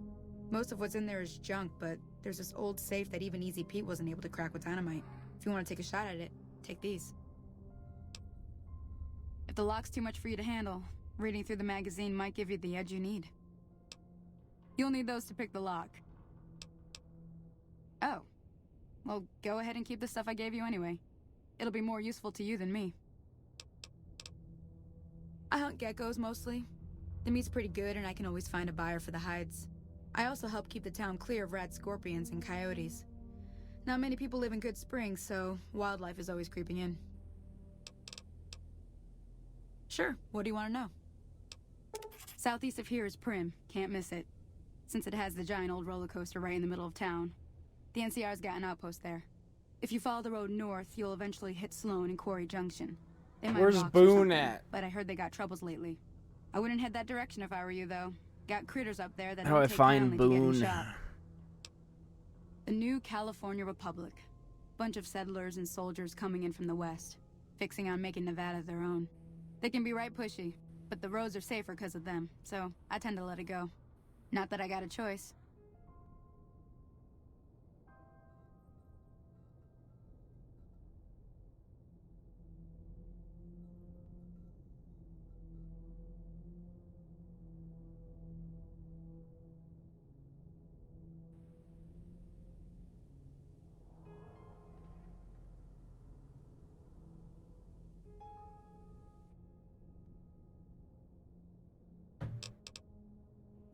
Most of what's in there is junk, but there's this old safe that even Easy Pete wasn't able to crack with dynamite. If you want to take a shot at it, take these. If the lock's too much for you to handle, reading through the magazine might give you the edge you need. You'll need those to pick the lock. Oh. Well, go ahead and keep the stuff I gave you anyway. It'll be more useful to you than me. I hunt geckos mostly. The meat's pretty good and I can always find a buyer for the hides. I also help keep the town clear of rat scorpions and coyotes. Not many people live in Good Springs, so wildlife is always creeping in. Sure, what do you want to know? Southeast of here is Prim, can't miss it. Since it has the giant old roller coaster right in the middle of town. The NCR's got an outpost there. If you follow the road north, you'll eventually hit Sloan and Quarry Junction. They might Where's box or Boone something, at? But I heard they got troubles lately. I wouldn't head that direction if I were you, though. Got critters up there that How do I don't take find kindly to getting Boone? shot. The new California Republic. Bunch of settlers and soldiers coming in from the west, fixing on making Nevada their own. They can be right pushy, but the roads are safer because of them, so I tend to let it go. Not that I got a choice.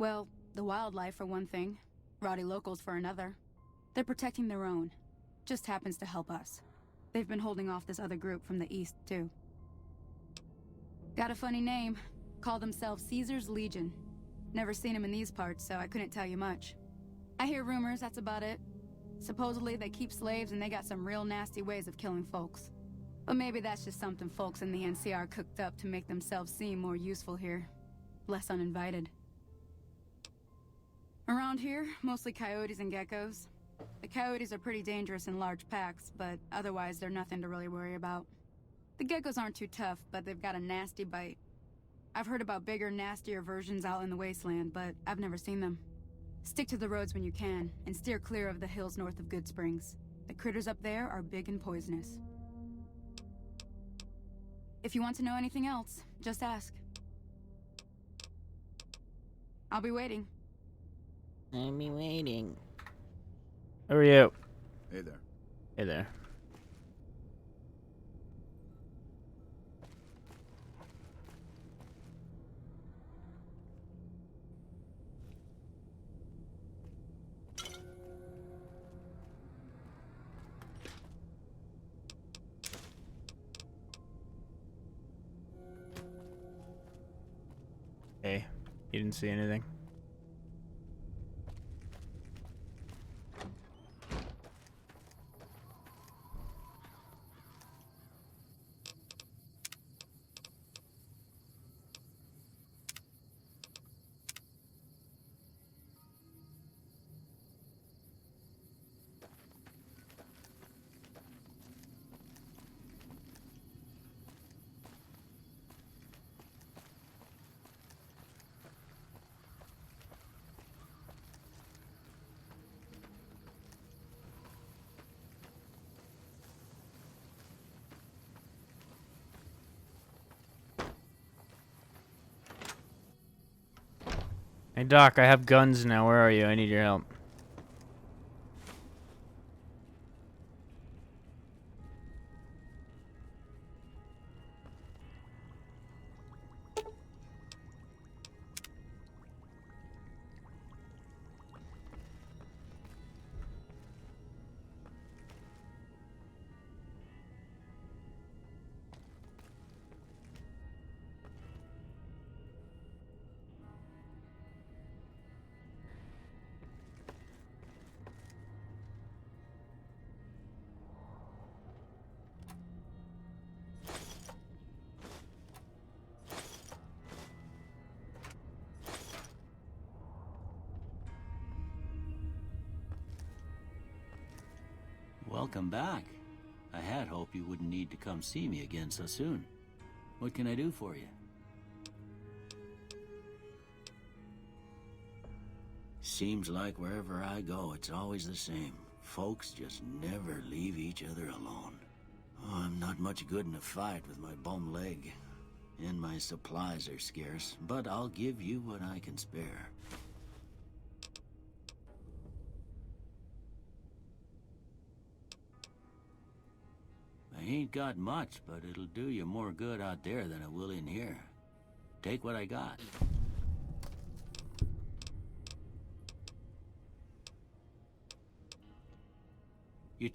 Well, the wildlife for one thing, rowdy locals for another. They're protecting their own. Just happens to help us. They've been holding off this other group from the east, too. Got a funny name. Call themselves Caesar's Legion. Never seen them in these parts, so I couldn't tell you much. I hear rumors, that's about it. Supposedly they keep slaves and they got some real nasty ways of killing folks. But maybe that's just something folks in the NCR cooked up to make themselves seem more useful here. Less uninvited. Around here, mostly coyotes and geckos. The coyotes are pretty dangerous in large packs, but otherwise they're nothing to really worry about. The geckos aren't too tough, but they've got a nasty bite. I've heard about bigger, nastier versions out in the wasteland, but I've never seen them. Stick to the roads when you can, and steer clear of the hills north of Good Springs. The critters up there are big and poisonous. If you want to know anything else, just ask. I'll be waiting. I'll be waiting. Who are you? Hey there. Hey there. Hey, you didn't see anything? Hey Doc, I have guns now. Where are you? I need your help. Welcome back. I had hoped you wouldn't need to come see me again so soon. What can I do for you? Seems like wherever I go, it's always the same. Folks just never leave each other alone. Oh, I'm not much good in a fight with my bum leg. And my supplies are scarce, but I'll give you what I can spare. I ain't got much, but it'll do you more good out there than it will in here. Take what I got. You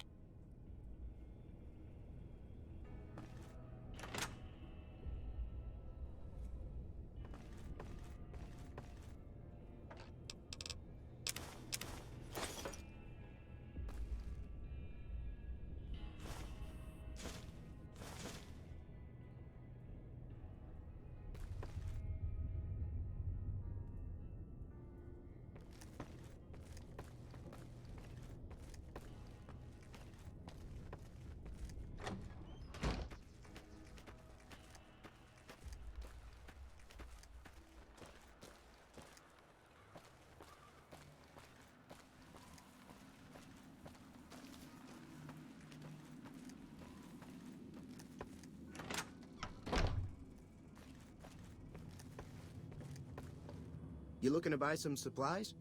You looking to buy some supplies?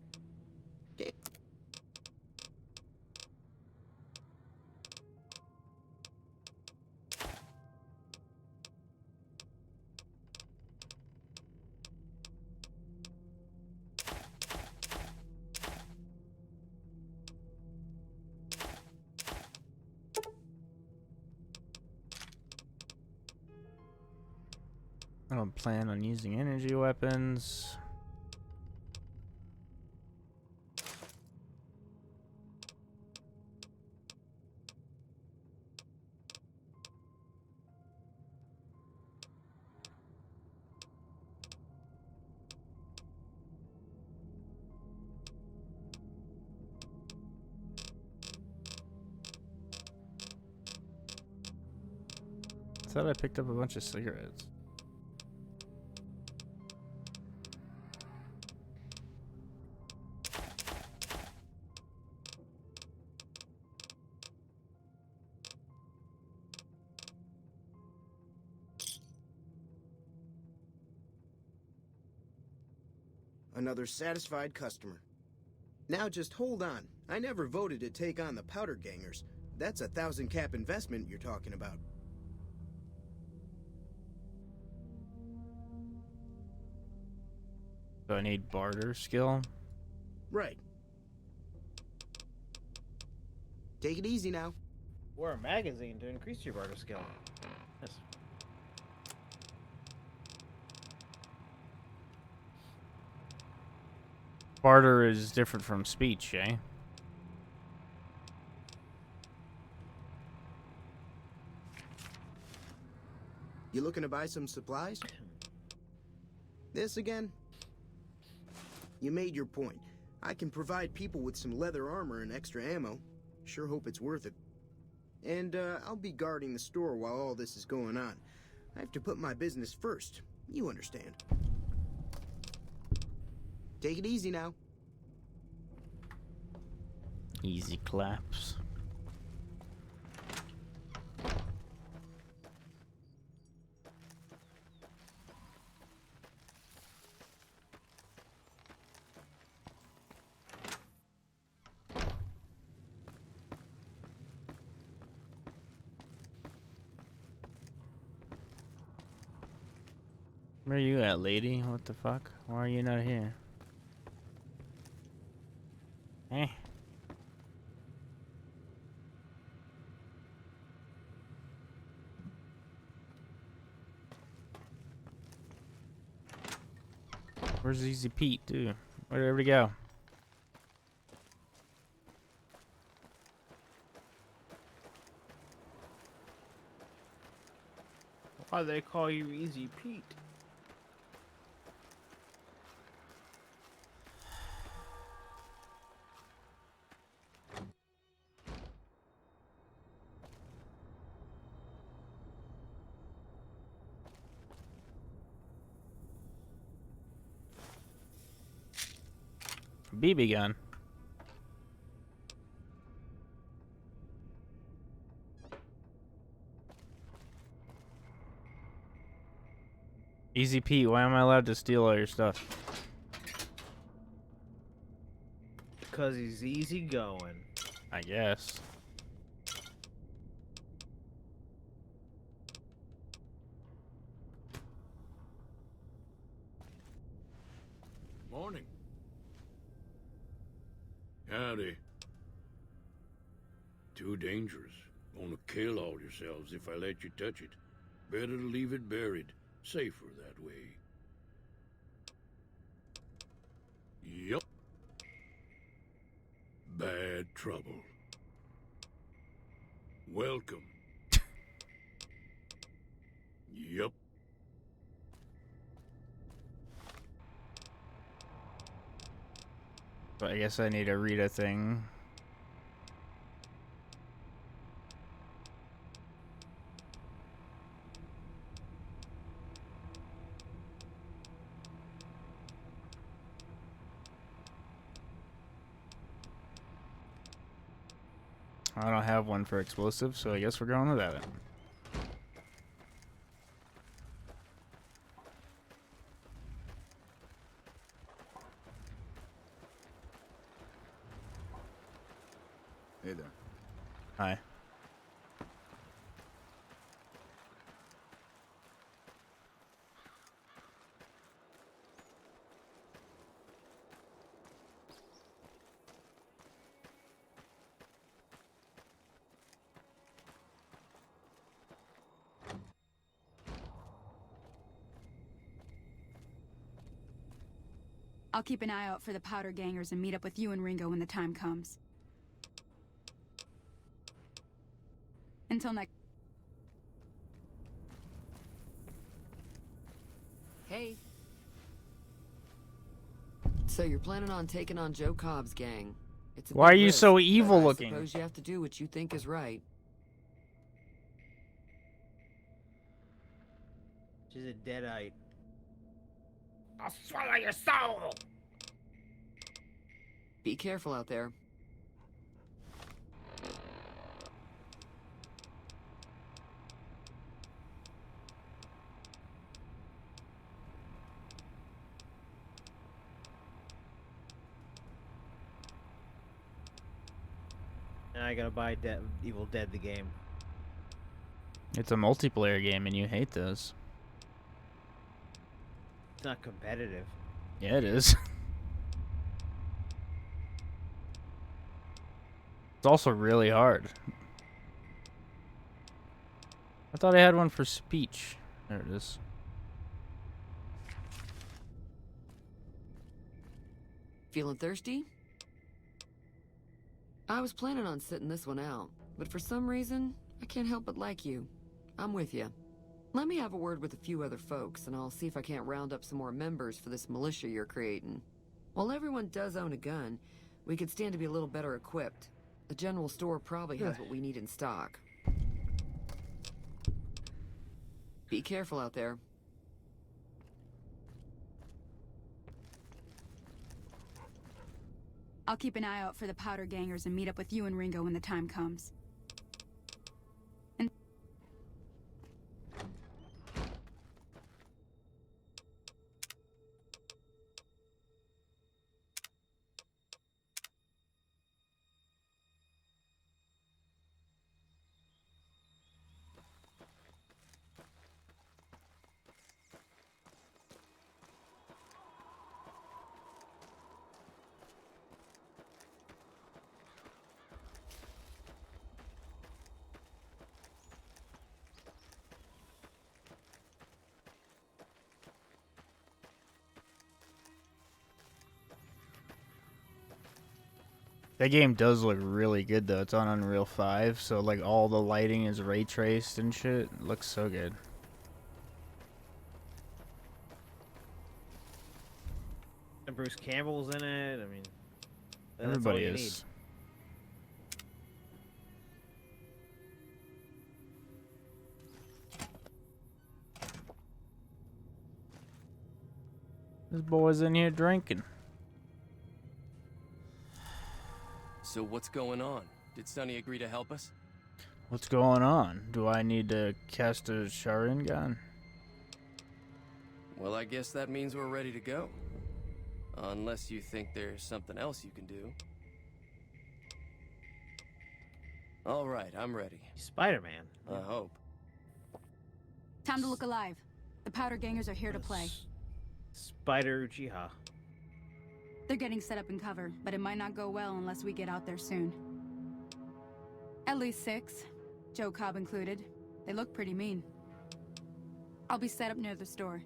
Okay. I don't plan on using energy weapons. I thought I picked up a bunch of cigarettes. Another satisfied customer. Now just hold on. I never voted to take on the powder gangers. That's 1,000 cap investment you're talking about. Do I need barter skill? Right. Take it easy now. Or a magazine to increase your barter skill. Yes. Barter is different from speech, eh? You looking to buy some supplies? This again? You made your point. I can provide people with some leather armor and extra ammo. Sure hope it's worth it. And, I'll be guarding the store while all this is going on. I have to put my business first. You understand. Take it easy now. Easy claps. Where are you at, lady? What the fuck? Why are you not here? Eh. Where's Easy Pete, dude? Where'd he go? Why they call you Easy Pete? BB gun. Easy Pete, why am I allowed to steal all your stuff? Because he's easy going. I guess. Morning. Howdy. Too dangerous. Gonna kill all yourselves if I let you touch it. Better to leave it buried. Safer that way. Yup. Bad trouble. Welcome. Yup. But I guess I need to read a thing. I don't have one for explosives, so I guess we're going without it. Hey there. Hi. I'll keep an eye out for the powder gangers and meet up with you and Ringo when the time comes. Until next. Hey. So you're planning on taking on Joe Cobb's gang. It's a Why are big you risk, so but evil I looking? suppose you have to do what you think is right. She's a deadite. I'll swallow your soul! Be careful out there. And I gotta buy Evil Dead the game. It's a multiplayer game and you hate those. It's not competitive. Yeah, it is. It's also really hard. I thought I had one for speech. There it is. Feeling thirsty? I was planning on sitting this one out, but for some reason, I can't help but like you. I'm with you. Let me have a word with a few other folks, and I'll see if I can't round up some more members for this militia you're creating. While everyone does own a gun, we could stand to be a little better equipped. The general store probably has what we need in stock. Be careful out there. I'll keep an eye out for the powder gangers and meet up with you and Ringo when the time comes. That game does look really good though. It's on Unreal 5, so like all the lighting is ray traced and shit. It looks so good. And Bruce Campbell's in it. I mean, that's all Everybody you is. This boy's in here drinking. So what's going on? Did Sonny agree to help us? What's going on? Do I need to cast a Sharingan? Well, I guess that means we're ready to go. Unless you think there's something else you can do. All right, I'm ready. Spider-Man. I hope. Time to look alive. The Powder Gangers are here to play. Spider Uchiha. They're getting set up in cover, but it might not go well unless we get out there soon. At least 6, Joe Cobb included. They look pretty mean. I'll be set up near the store.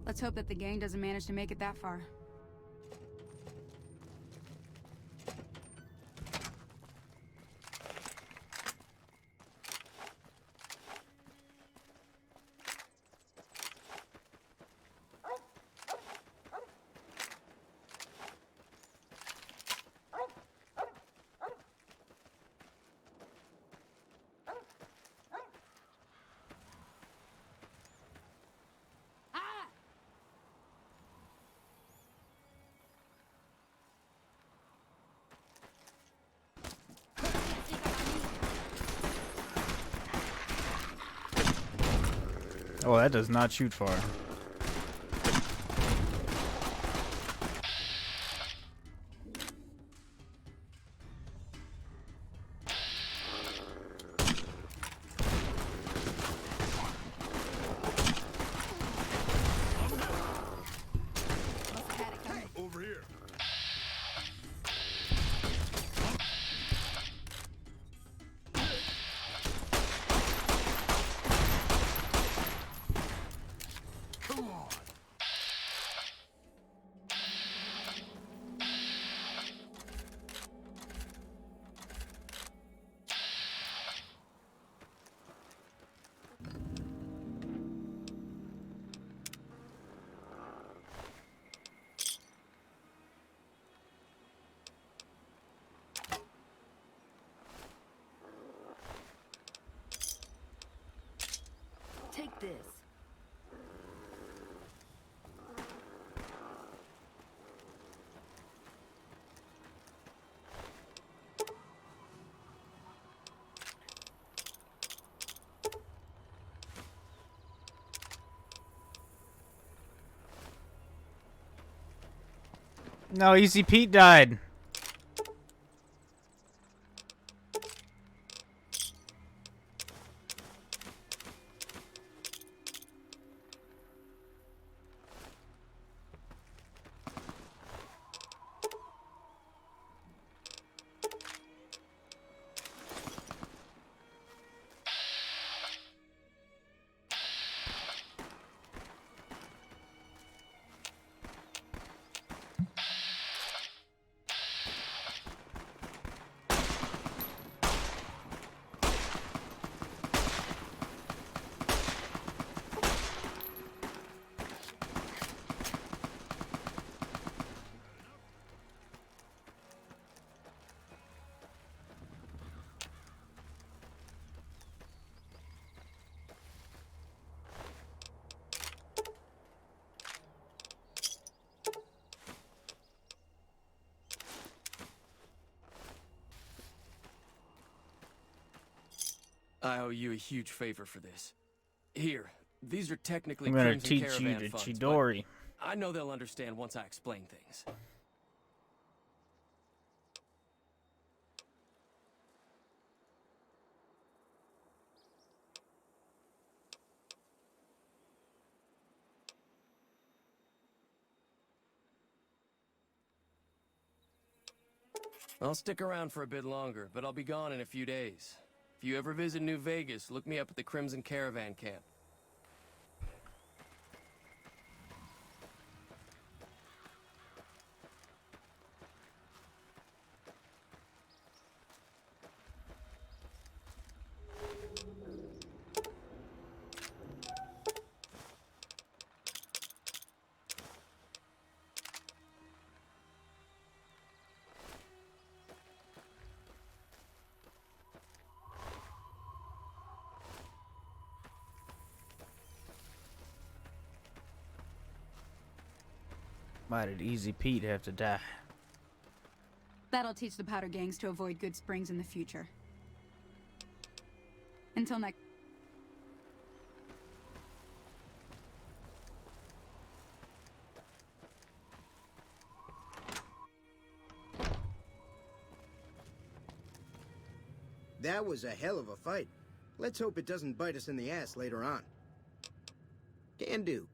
Let's hope that the gang doesn't manage to make it that far. Oh, that does not shoot far. Over here. Come on. Take this. No, Easy Pete died. I owe you a huge favor for this. Here, these are technically I'm gonna Crimson teach you Caravan to funds, Chidori. but I know they'll understand once I explain things. I'll stick around for a bit longer, but I'll be gone in a few days. If you ever visit New Vegas, look me up at the Crimson Caravan camp. Why did Easy Pete have to die? That'll teach the powder gangs to avoid Good Springs in the future. Until next. That was a hell of a fight. Let's hope it doesn't bite us in the ass later on. Can do.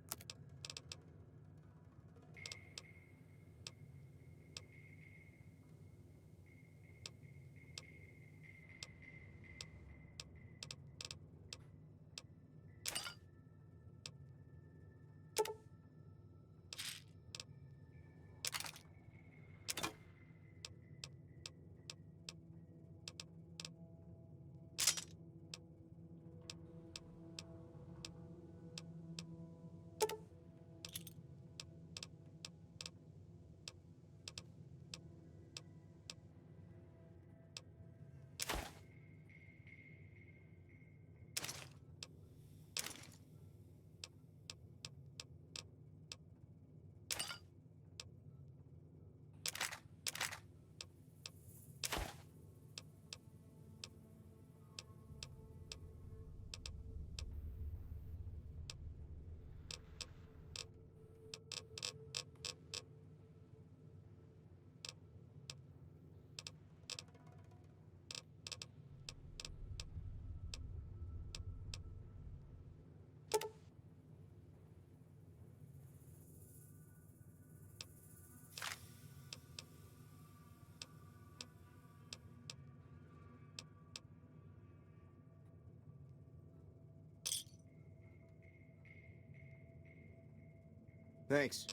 Thanks.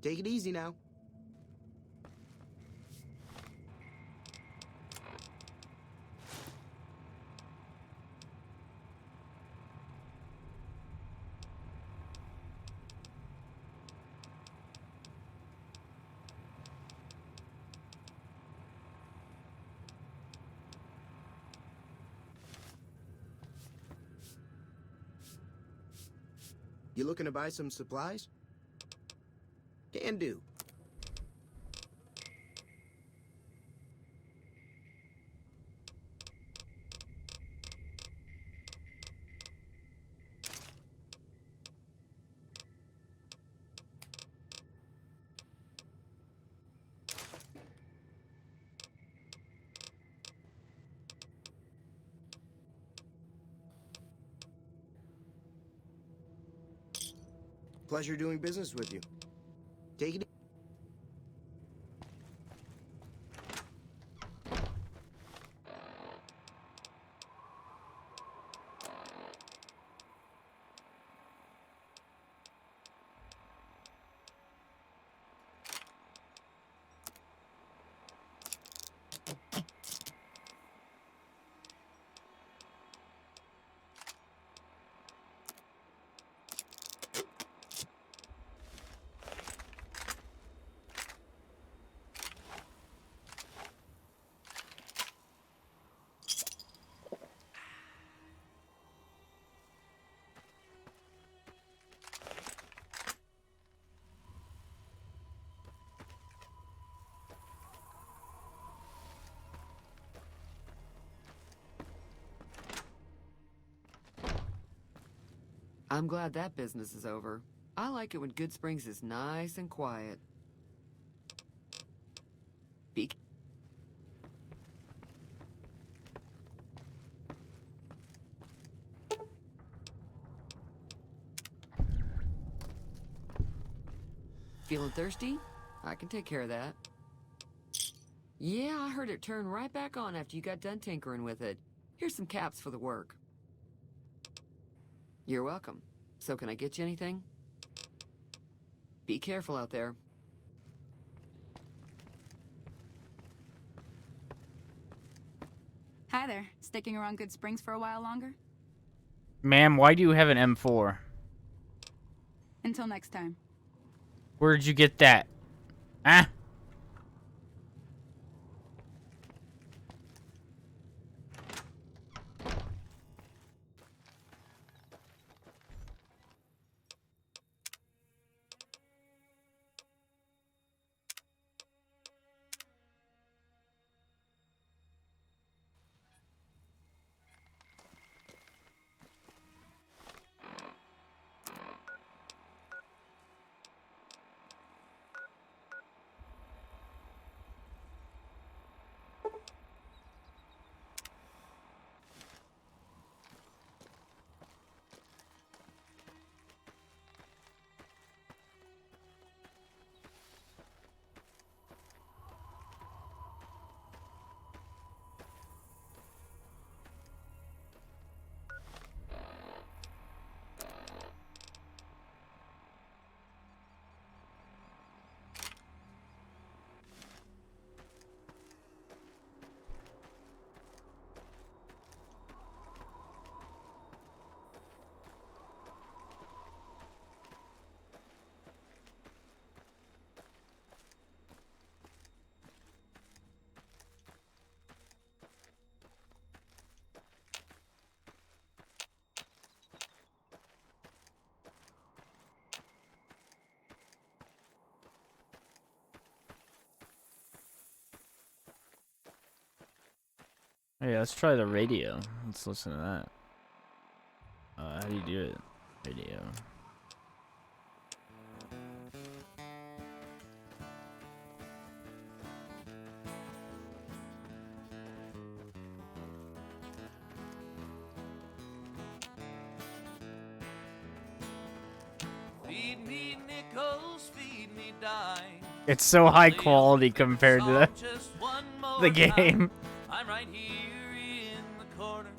Take it easy now. You looking to buy some supplies? Can do. Pleasure doing business with you. Take it easy. I'm glad that business is over. I like it when Good Springs is nice and quiet. Be Feeling thirsty? I can take care of that. Yeah, I heard it turn right back on after you got done tinkering with it. Here's some caps for the work. You're welcome. So can I get you anything? Be careful out there. Hi there. Sticking around Good Springs for a while longer? Ma'am, why do you have an M4? Until next time. Where did you get that? Ah? Hey, let's try the radio. Let's listen to that. How do you do it? Radio. Feed me nickels, feed me dimes. It's so high quality compared to Just one more the game. time. I'm right here in the corner.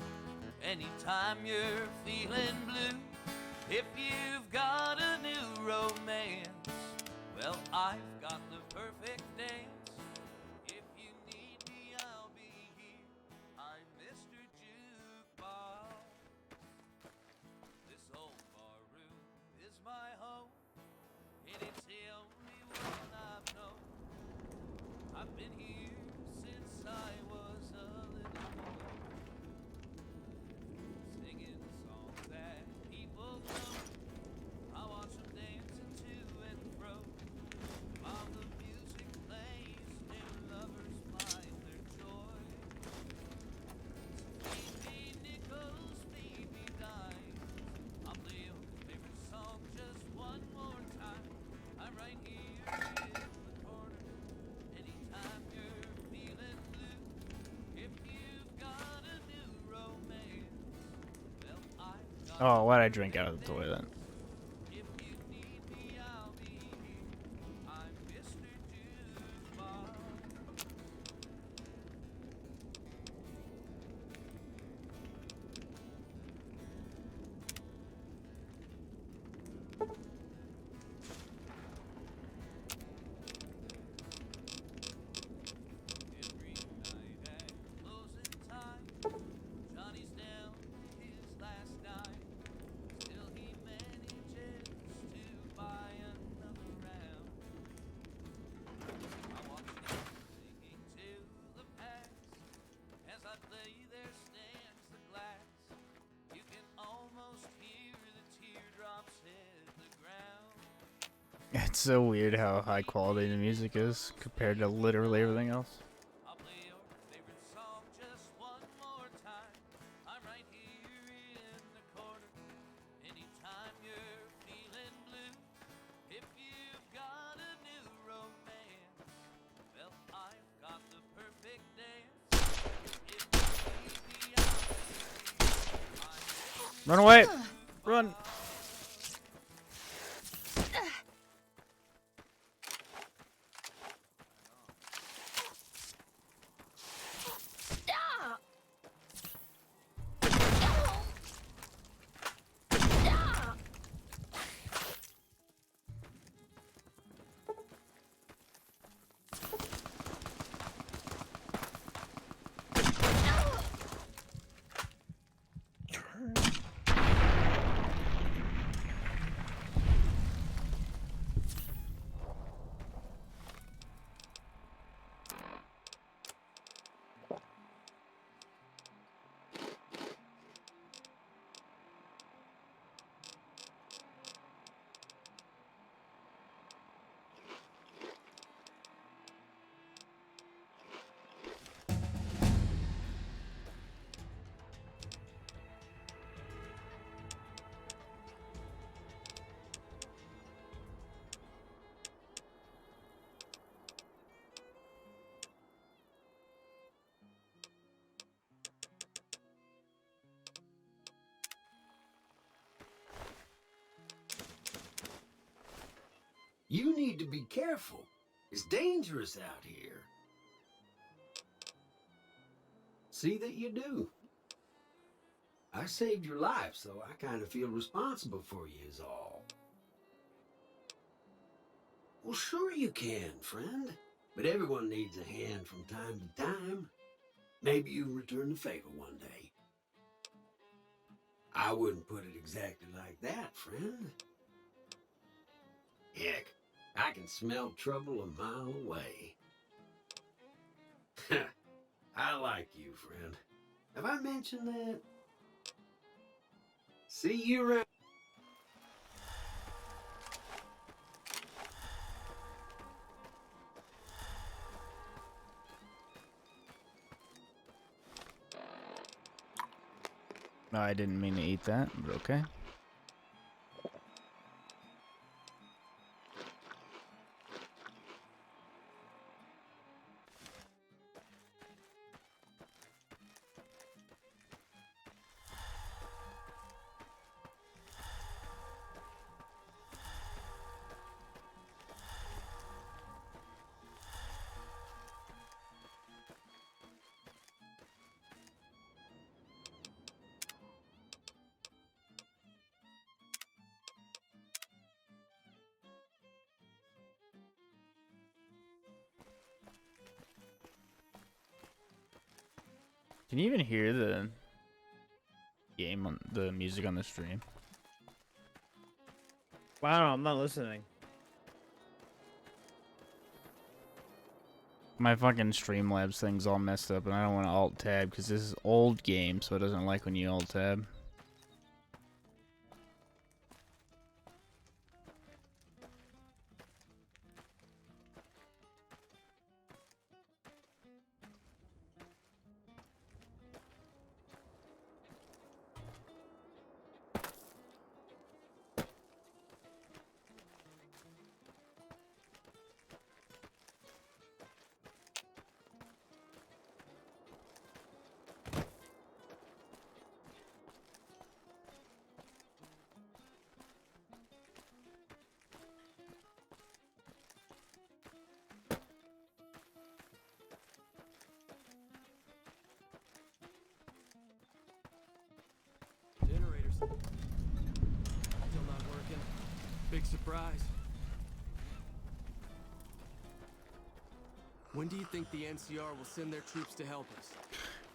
Anytime you're feeling blue, if you've got a new romance, well, I've got the perfect dance. If you need me, I'll be here. I'm Mr. Jukebox. This old bar room is my home, and it's the only one I've known. I've been here since I was a little boy, singing songs that people know. I watch them dancing to and fro, while the music plays, new lovers find their joy. Feed me nickels, feed me dimes. I'll play your favorite song just one more time. I'm right here in the corner. Anytime you're feeling blue, if you've got a new romance, well, I've got Oh, why'd I drink out of the toilet? if you need me, I'll be here. I'm Mr. Jukebox. Every night at closing time, Johnny's down to his last dime. Still he manages to buy another round. I watch him singing to the past. As I play, there stands the glass. You can almost hear the teardrops hit the ground. It's so weird how high quality the music is compared to literally everything else. I'll play your favorite song just one more time. I'm right here in the corner. Anytime you're feeling blue, if you've got a new romance, well, I've got the perfect dance. If you need me, I'll be here. Run away! Run! You need to be careful. It's dangerous out here. See that you do. I saved your life, so I kind of feel responsible for you is all. Well, sure you can, friend. But everyone needs a hand from time to time. Maybe you'll return the favor one day. I wouldn't put it exactly like that, friend. Heck, I can smell trouble a mile away. I like you, friend. Have I mentioned that? See you around. No, I didn't mean to eat that, but okay. Can you even hear the game on the music on the stream? Well, I don't know, I'm not listening. My fucking Streamlabs thing's all messed up, and I don't want to alt tab because this is old game, so it doesn't like when you alt tab. Generators. Still not working. Big surprise. When do you think the NCR will send their troops to help us?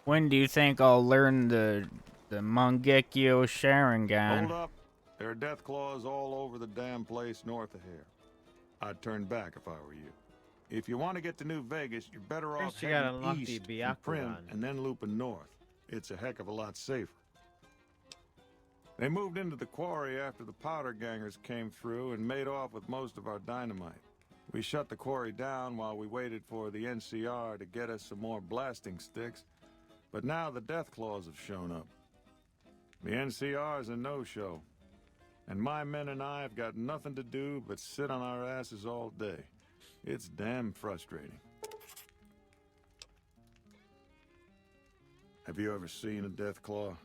When do you think I'll learn the Mangekyo Sharingan? Hold up. There are death claws all over the damn place north of here. I'd turn back if I were you. If you want to get to New Vegas, you're better off First you gotta unlock heading the east from Byakugan. Prim and then looping north. It's a heck of a lot safer. They moved into the quarry after the powder gangers came through and made off with most of our dynamite. We shut the quarry down while we waited for the NCR to get us some more blasting sticks, but now the death claws have shown up. The NCR's a no-show, and my men and I have got nothing to do but sit on our asses all day. It's damn frustrating. Have you ever seen a death claw?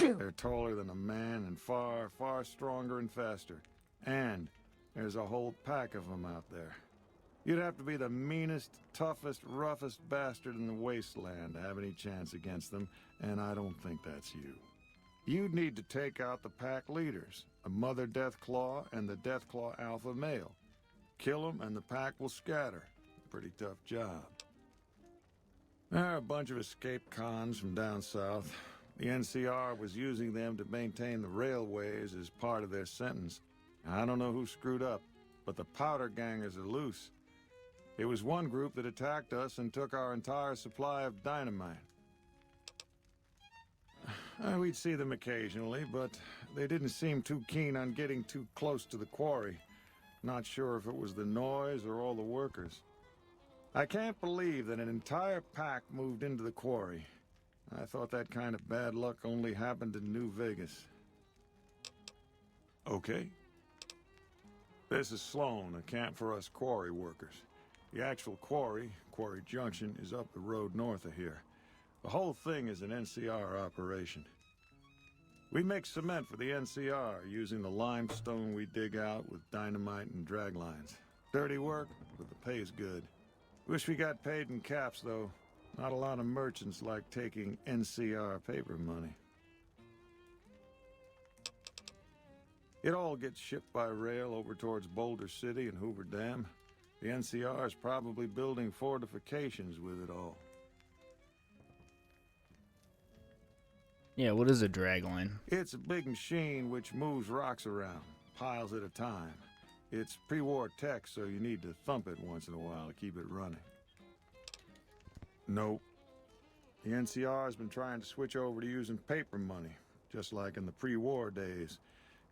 They're taller than a man and far, far stronger and faster. And there's a whole pack of them out there. You'd have to be the meanest, toughest, roughest bastard in the wasteland to have any chance against them, and I don't think that's you. You'd need to take out the pack leaders, the Mother Deathclaw and the Deathclaw Alpha Male. Kill them and the pack will scatter. Pretty tough job. There are a bunch of escaped cons from down south. The NCR was using them to maintain the railways as part of their sentence. I don't know who screwed up, but the powder gangers are loose. It was one group that attacked us and took our entire supply of dynamite. We'd see them occasionally, but they didn't seem too keen on getting too close to the quarry. Not sure if it was the noise or all the workers. I can't believe that an entire pack moved into the quarry. I thought that kind of bad luck only happened in New Vegas. Okay. This is Sloan, a camp for us quarry workers. The actual quarry, Quarry Junction, is up the road north of here. The whole thing is an NCR operation. We make cement for the NCR using the limestone we dig out with dynamite and drag lines. Dirty work, but the pay's good. Wish we got paid in caps, though. Not a lot of merchants like taking NCR paper money. It all gets shipped by rail over towards Boulder City and Hoover Dam. The NCR is probably building fortifications with it all. Yeah, what is a dragline? It's a big machine which moves rocks around, piles at a time. It's pre-war tech, so you need to thump it once in a while to keep it running. Nope. The NCR has been trying to switch over to using paper money, just like in the pre-war days.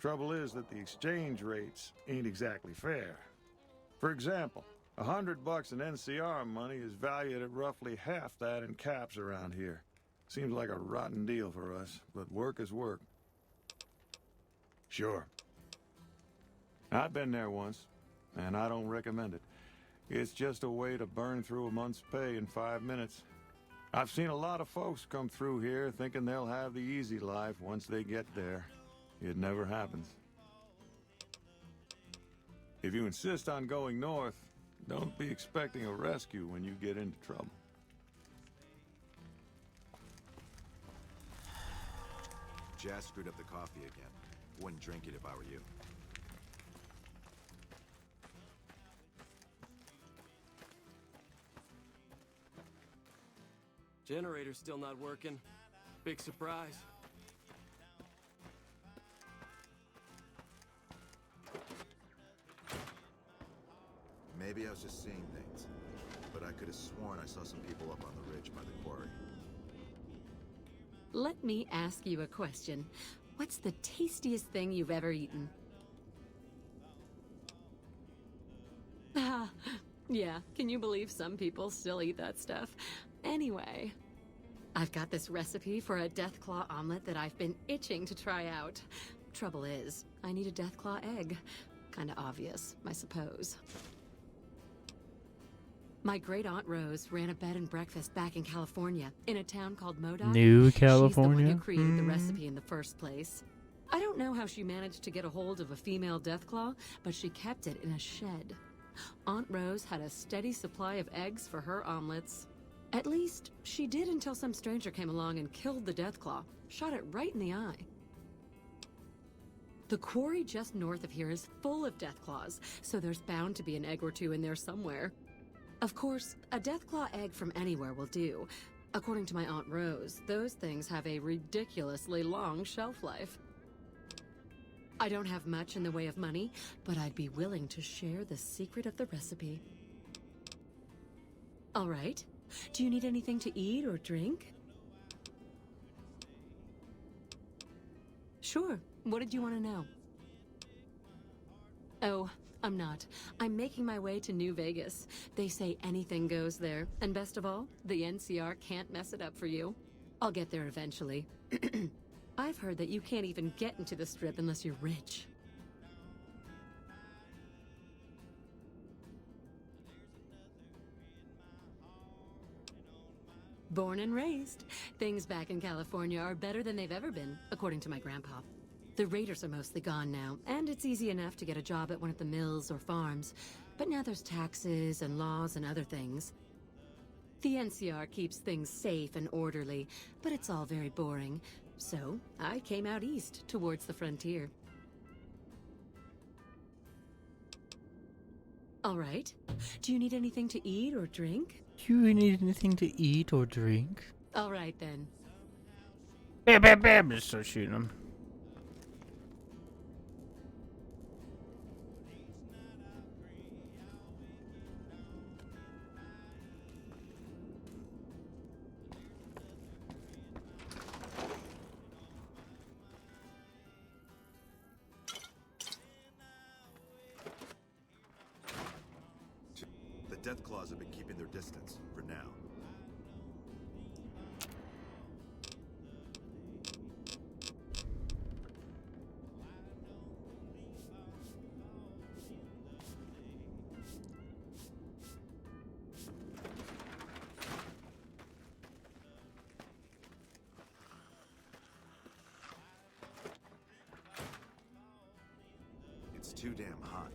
Trouble is that the exchange rates ain't exactly fair. For example, $100 in NCR money is valued at roughly half that in caps around here. Seems like a rotten deal for us, but work is work. Sure. I've been there once, and I don't recommend it. It's just a way to burn through a month's pay in 5 minutes. I've seen a lot of folks come through here thinking they'll have the easy life once they get there. It never happens. If you insist on going north, don't be expecting a rescue when you get into trouble. Jazz screwed up the coffee again. Wouldn't drink it if I were you. Generator's still not working. Big surprise. Maybe I was just seeing things, but I could have sworn I saw some people up on the ridge by the quarry. Let me ask you a question. What's the tastiest thing you've ever eaten? Ah, yeah, can you believe some people still eat that stuff? Anyway, I've got this recipe for a Deathclaw omelet that I've been itching to try out. Trouble is, I need a Deathclaw egg. Kinda obvious, I suppose. My great-aunt Rose ran a bed and breakfast back in California, in a town called Modoc. New California? She's the one who created the recipe in the first place. I don't know how she managed to get a hold of a female Deathclaw, but she kept it in a shed. Aunt Rose had a steady supply of eggs for her omelets. At least, she did until some stranger came along and killed the Deathclaw, shot it right in the eye. The quarry just north of here is full of Deathclaws, so there's bound to be an egg or two in there somewhere. Of course, a Deathclaw egg from anywhere will do. According to my Aunt Rose, those things have a ridiculously long shelf life. I don't have much in the way of money, but I'd be willing to share the secret of the recipe. All right. Do you need anything to eat or drink? Sure. What did you want to know? Oh, I'm not. I'm making my way to New Vegas. They say anything goes there, and best of all, the NCR can't mess it up for you. I'll get there eventually. I've heard that you can't even get into the Strip unless you're rich. Born and raised. Things back in California are better than they've ever been, according to my grandpa. The raiders are mostly gone now, and it's easy enough to get a job at one of the mills or farms. But now there's taxes and laws and other things. The NCR keeps things safe and orderly, but it's all very boring. So, I came out east, towards the frontier. All right. Do you need anything to eat or drink? Do you need anything to eat or drink? All right, then. Bam, bam, bam! Just start shooting them. The Deathclaws have been keeping their distance, for now. It's too damn hot.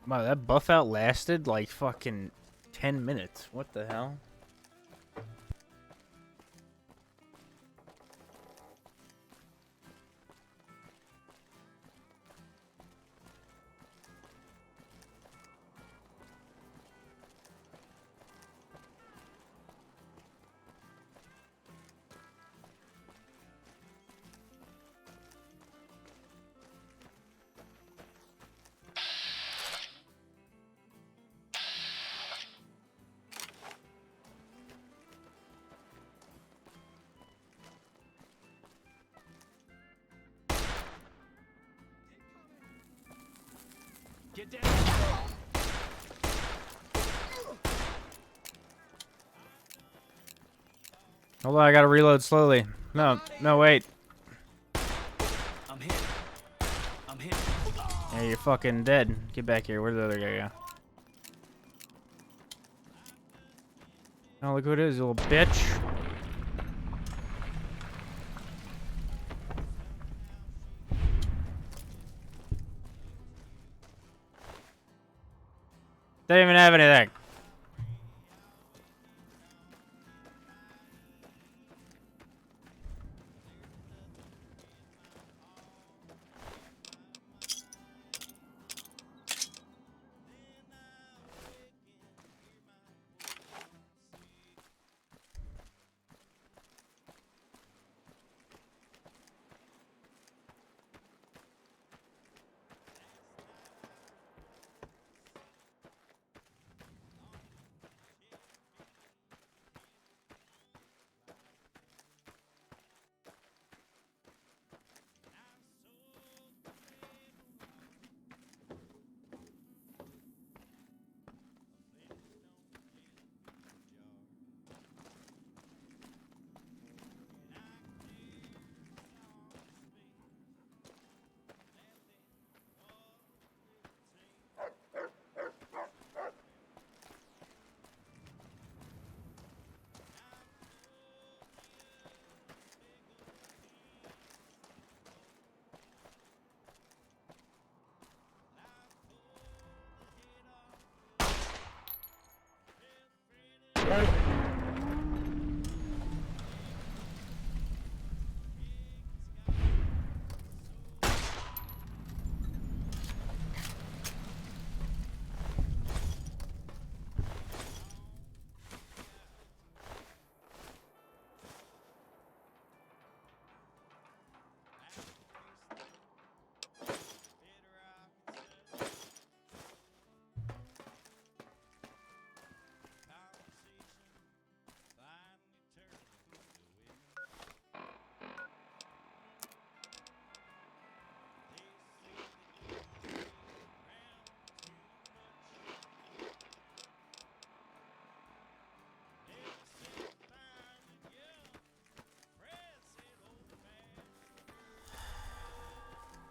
Wow, that buff out lasted like fucking 10 minutes. What the hell? Get down. Hold on, I gotta reload slowly. No, wait. I'm hit. I'm hit. Yeah, you're fucking dead. Get back here. Where'd the other guy go? Oh, look who it is, you little bitch. Don't even have anything.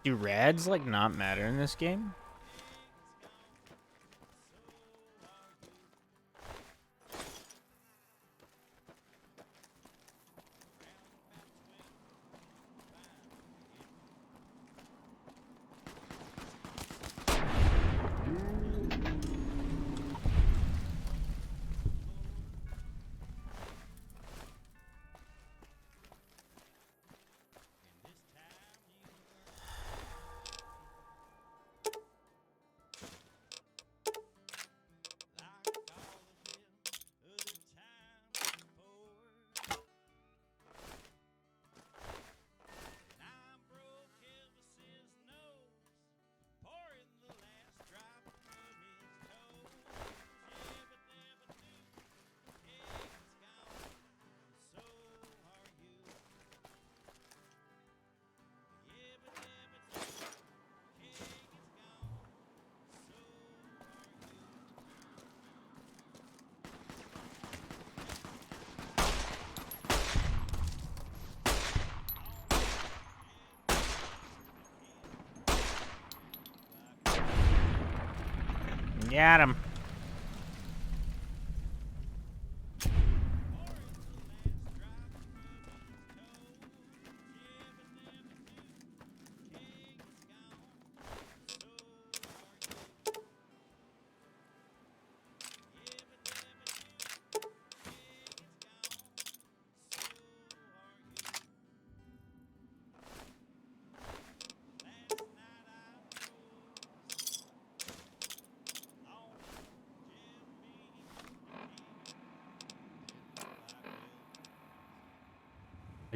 Do rads like not matter in this game? Got him.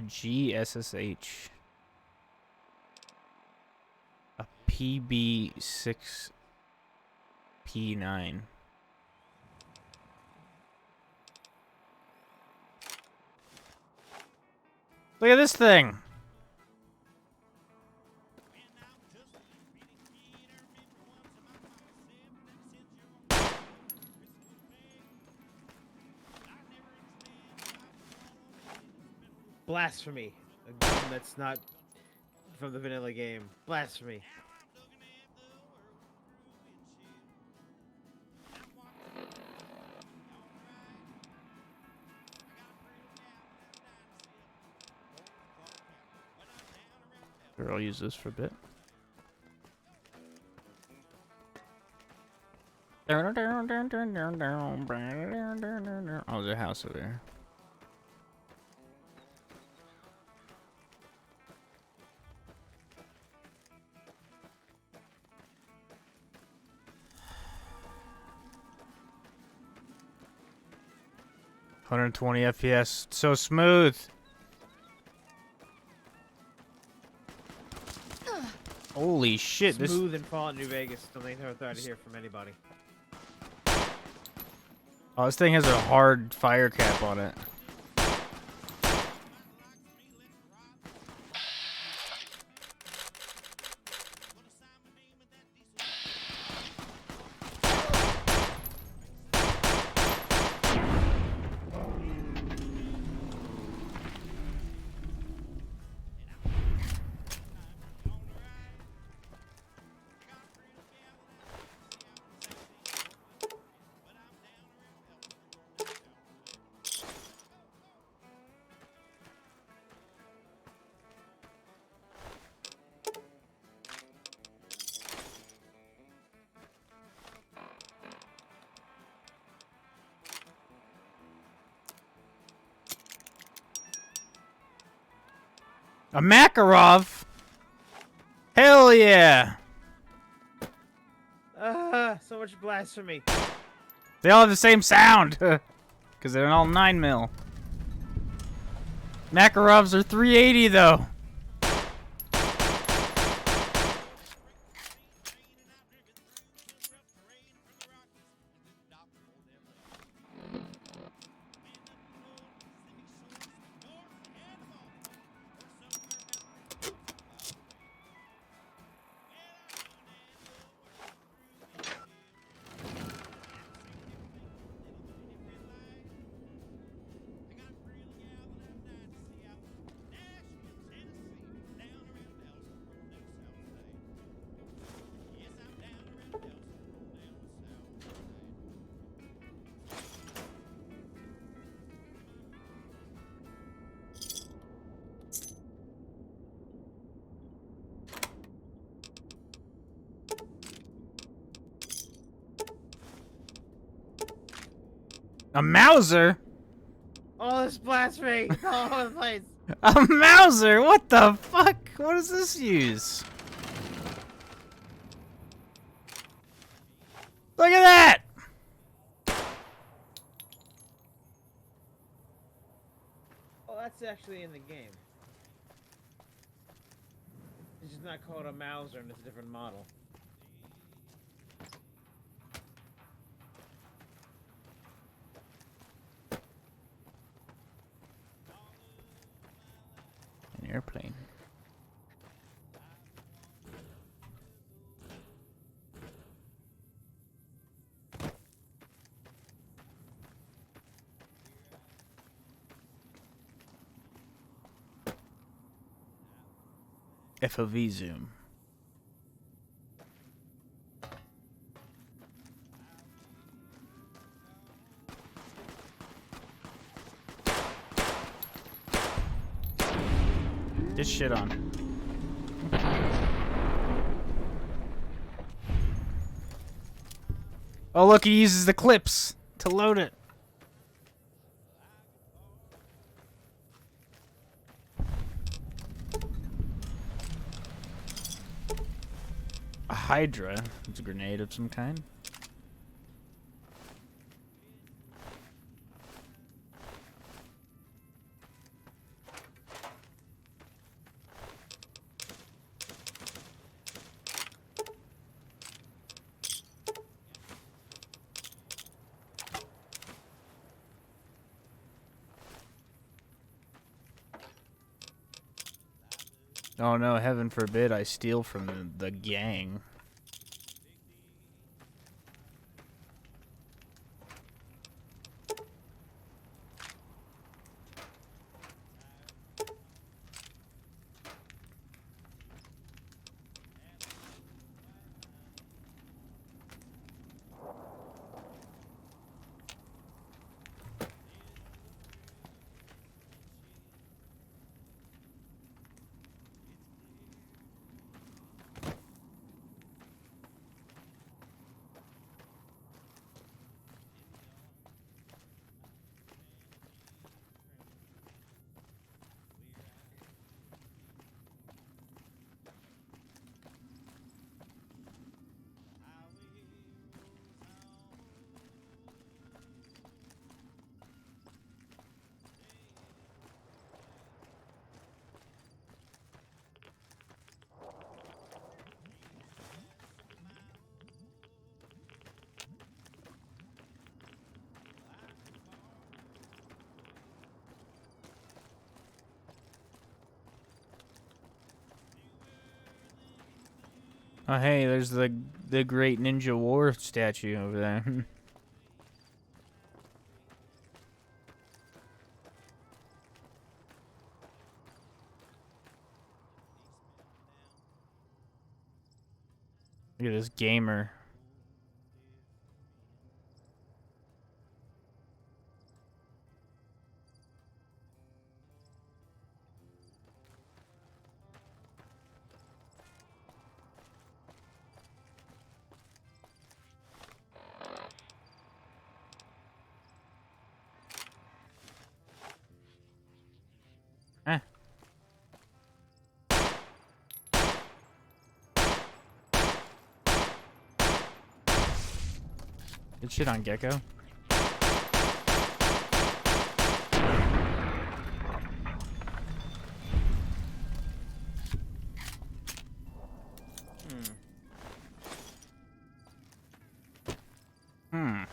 GSSH. A PB6P9. Look at this thing. Blasphemy. A gun that's not from the vanilla game. Blasphemy. Sure, I'll use this for a bit. Oh, there's a house over there. $120 FPS, so smooth. Holy shit! Smooth in Fallout New Vegas. Don't think I thought to hear from anybody. Oh, this thing has a hard fire cap on it. A Makarov? Hell yeah! So much blasphemy. They all have the same sound! Because they're all 9mm. Makarovs are 380 though. A Mauser? Oh, this blasphemy! All over the place. A Mauser? What the fuck? What does this use? Look at that! Oh, that's actually in the game. It's just not called a Mauser and it's a different model. An airplane. FOV zoom. This shit on. Oh look, he uses the clips to load it. A Hydra. It's a grenade of some kind. Oh no, heaven forbid I steal from the gang. Oh hey, there's the great ninja war statue over there. Look at this gamer. Eh. Good shit on Gecko. Hmm.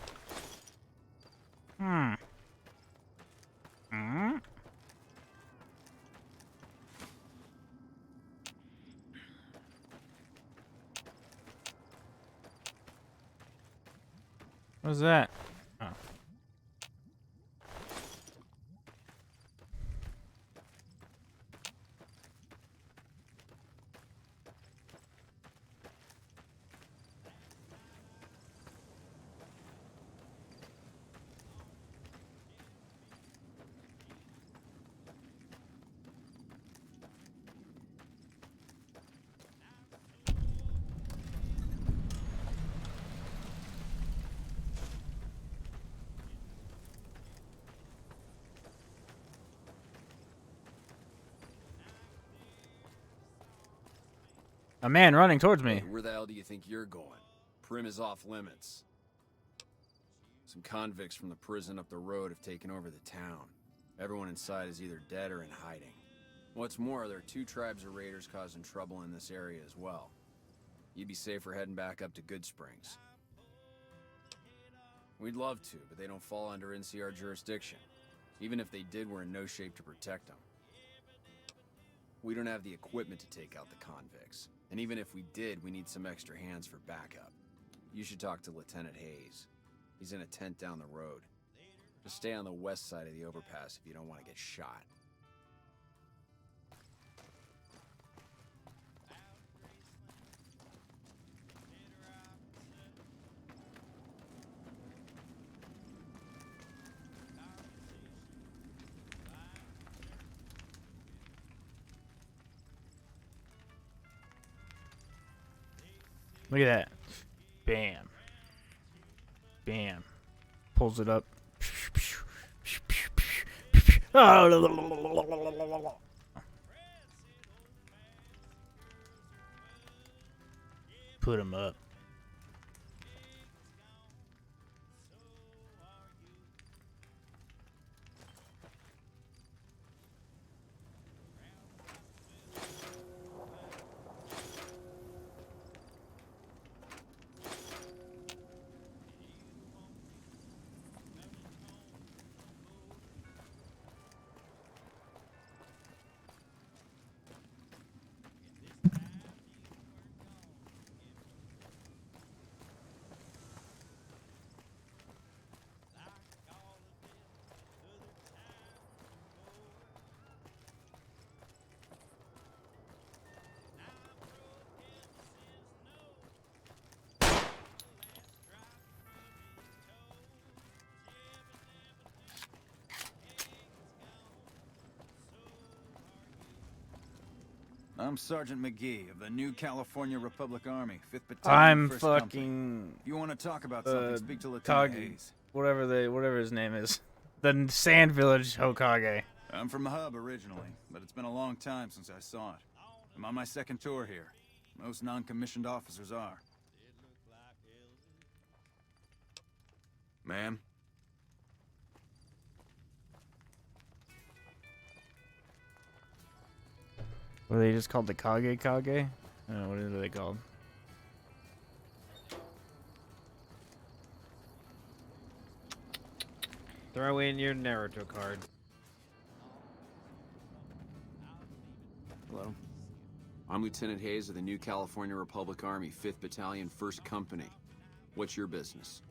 Hmm. Hmm. What's that? Oh. A man running towards me. Hey, where the hell do you think you're going? Prim is off limits. Some convicts from the prison up the road have taken over the town. Everyone inside is either dead or in hiding. What's more, there are 2 tribes of raiders causing trouble in this area as well. You'd be safer heading back up to Good Springs. We'd love to, but they don't fall under NCR jurisdiction. Even if they did, we're in no shape to protect them. We don't have the equipment to take out the convicts. And even if we did, we need some extra hands for backup. You should talk to Lieutenant Hayes. He's in a tent down the road. Just stay on the west side of the overpass if you don't want to get shot. Look at that. Bam. Bam. Pulls it up. Put him up. I'm Sergeant McGee of the New California Republic Army, 5th Battalion, I'm 1st fucking. Company. If you want to talk about something, speak to Lieutenant Kage, Hayes. whatever his name is, the Sand Village Hokage. I'm from the hub originally, but it's been a long time since I saw it. I'm on my second tour here. Most non-commissioned officers are. Ma'am? What are they just called, the Kage Kage? What are they called? Throw in your Naruto card. Hello. I'm Lieutenant Hayes of the New California Republic Army, 5th Battalion, 1st Company. What's your business?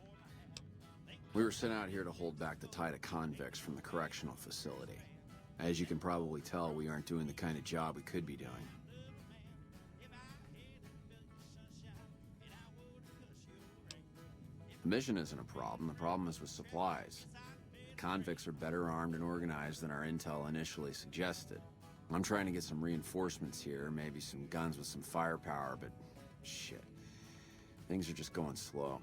We were sent out here to hold back the tide of convicts from the correctional facility. As you can probably tell, we aren't doing the kind of job we could be doing. The mission isn't a problem. The problem is with supplies. Convicts are better armed and organized than our intel initially suggested. I'm trying to get some reinforcements here, maybe some guns with some firepower, but shit. Things are just going slow.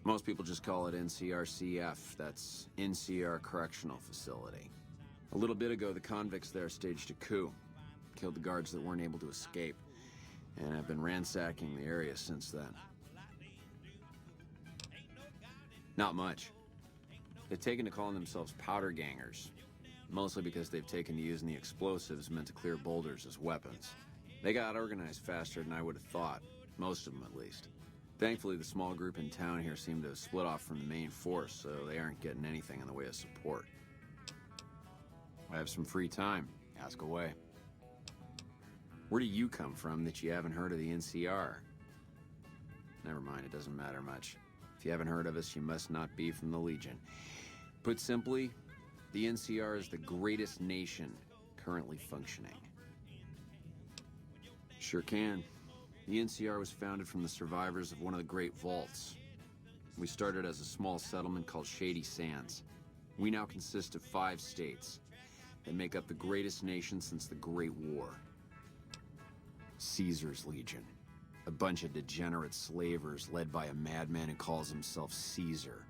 Most people just call it NCRCF. That's NCR Correctional Facility. A little bit ago, the convicts there staged a coup. Killed the guards that weren't able to escape. And I've been ransacking the area since then. Not much. They've taken to calling themselves powder gangers. Mostly because they've taken to using the explosives meant to clear boulders as weapons. They got organized faster than I would have thought. Most of them, at least. Thankfully, the small group in town here seem to have split off from the main force, so they aren't getting anything in the way of support. I have some free time. Ask away. Where do you come from that you haven't heard of the NCR? Never mind, it doesn't matter much. If you haven't heard of us, you must not be from the Legion. Put simply, the NCR is the greatest nation currently functioning. Sure can. The NCR was founded from the survivors of one of the Great Vaults. We started as a small settlement called Shady Sands. We now consist of 5 states that make up the greatest nation since the Great War. Caesar's Legion. A bunch of degenerate slavers led by a madman who calls himself Caesar.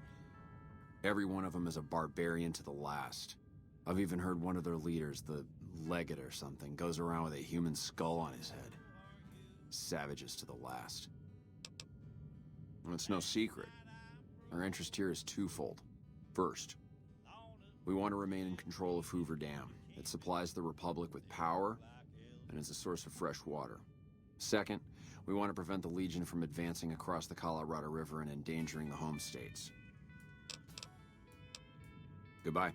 Every one of them is a barbarian to the last. I've even heard one of their leaders, the Legate or something, goes around with a human skull on his head. Savages to the last. And it's no secret. Our interest here is twofold. First, we want to remain in control of Hoover Dam. It supplies the Republic with power and is a source of fresh water. Second, we want to prevent the Legion from advancing across the Colorado River and endangering the home states. Goodbye.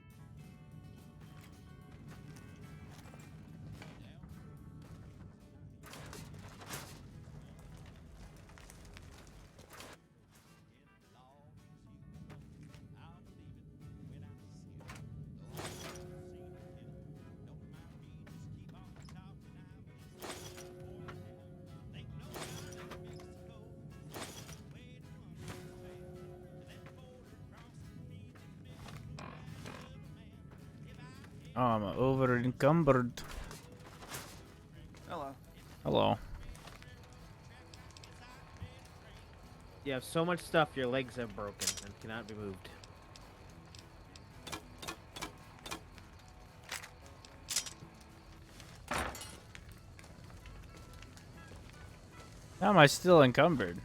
Oh, I'm over encumbered. Hello. Hello. You have so much stuff, your legs have broken and cannot be moved. How am I still encumbered?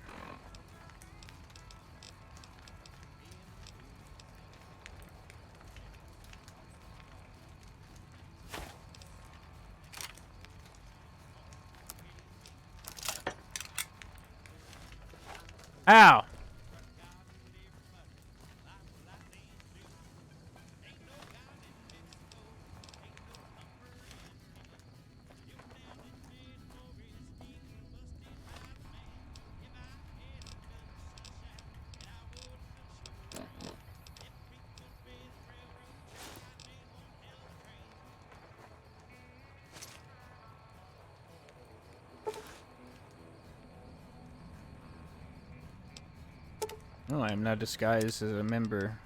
Ow! Oh, I am now disguised as a member.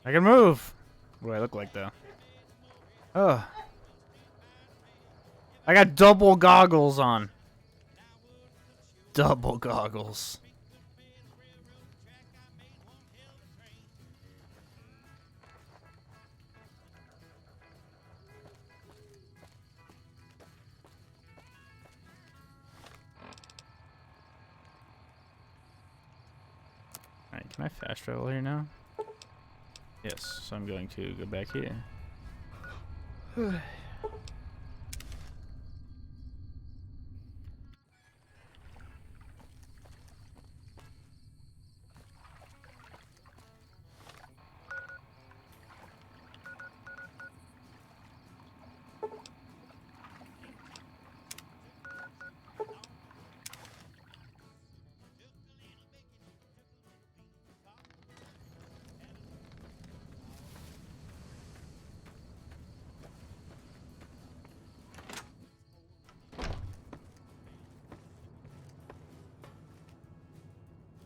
I can move. What do I look like, though? Oh. I got double goggles on. Double goggles. Alright, can I fast travel here now? Yes, so I'm going to go back here.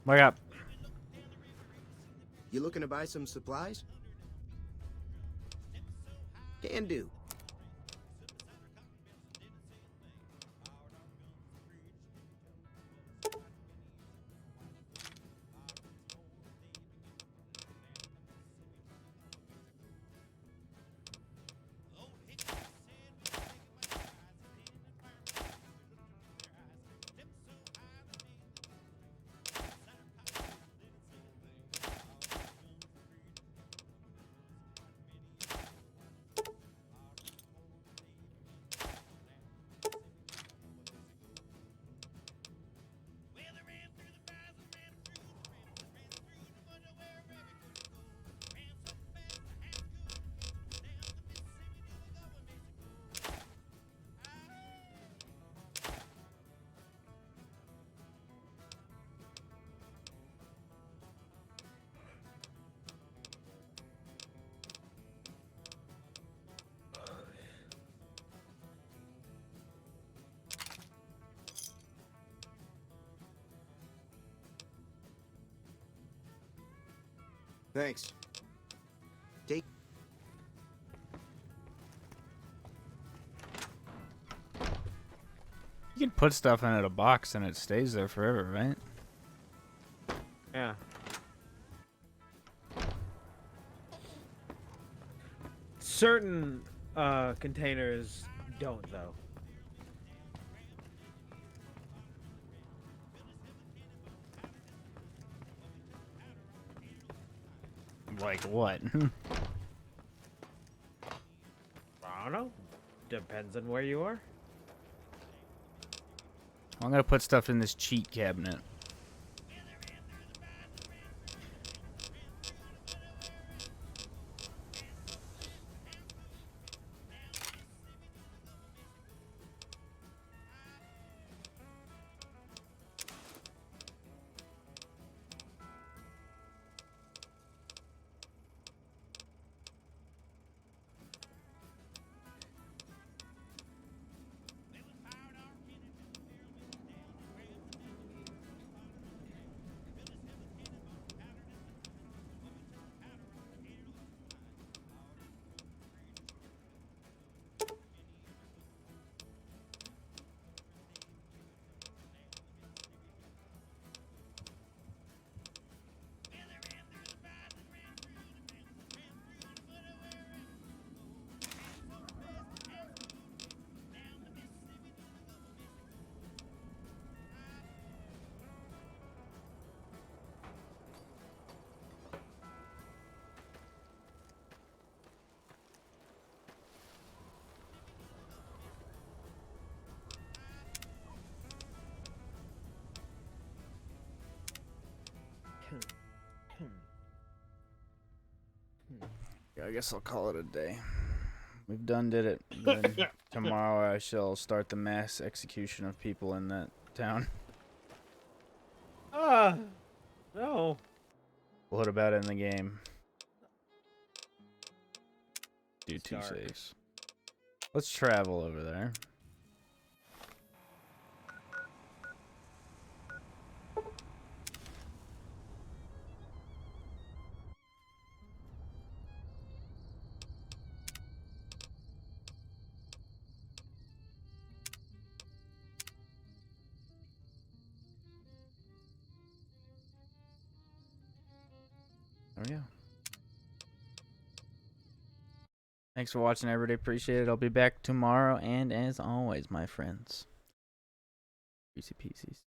Wake up. You looking to buy some supplies? Can do. Thanks. Take. You can put stuff in a box and it stays there forever, right? Yeah. Certain containers don't, though. Like what? I don't know. Depends on where you are. I'm gonna put stuff in this cheat cabinet. I guess I'll call it a day. We've did it. Then tomorrow I shall start the mass execution of people in that town. No. What about it in the game? Do two Dark. saves. Let's travel over there. There we go. Thanks for watching, everybody. Appreciate it. I'll be back tomorrow. And as always, my friends, easy peasies.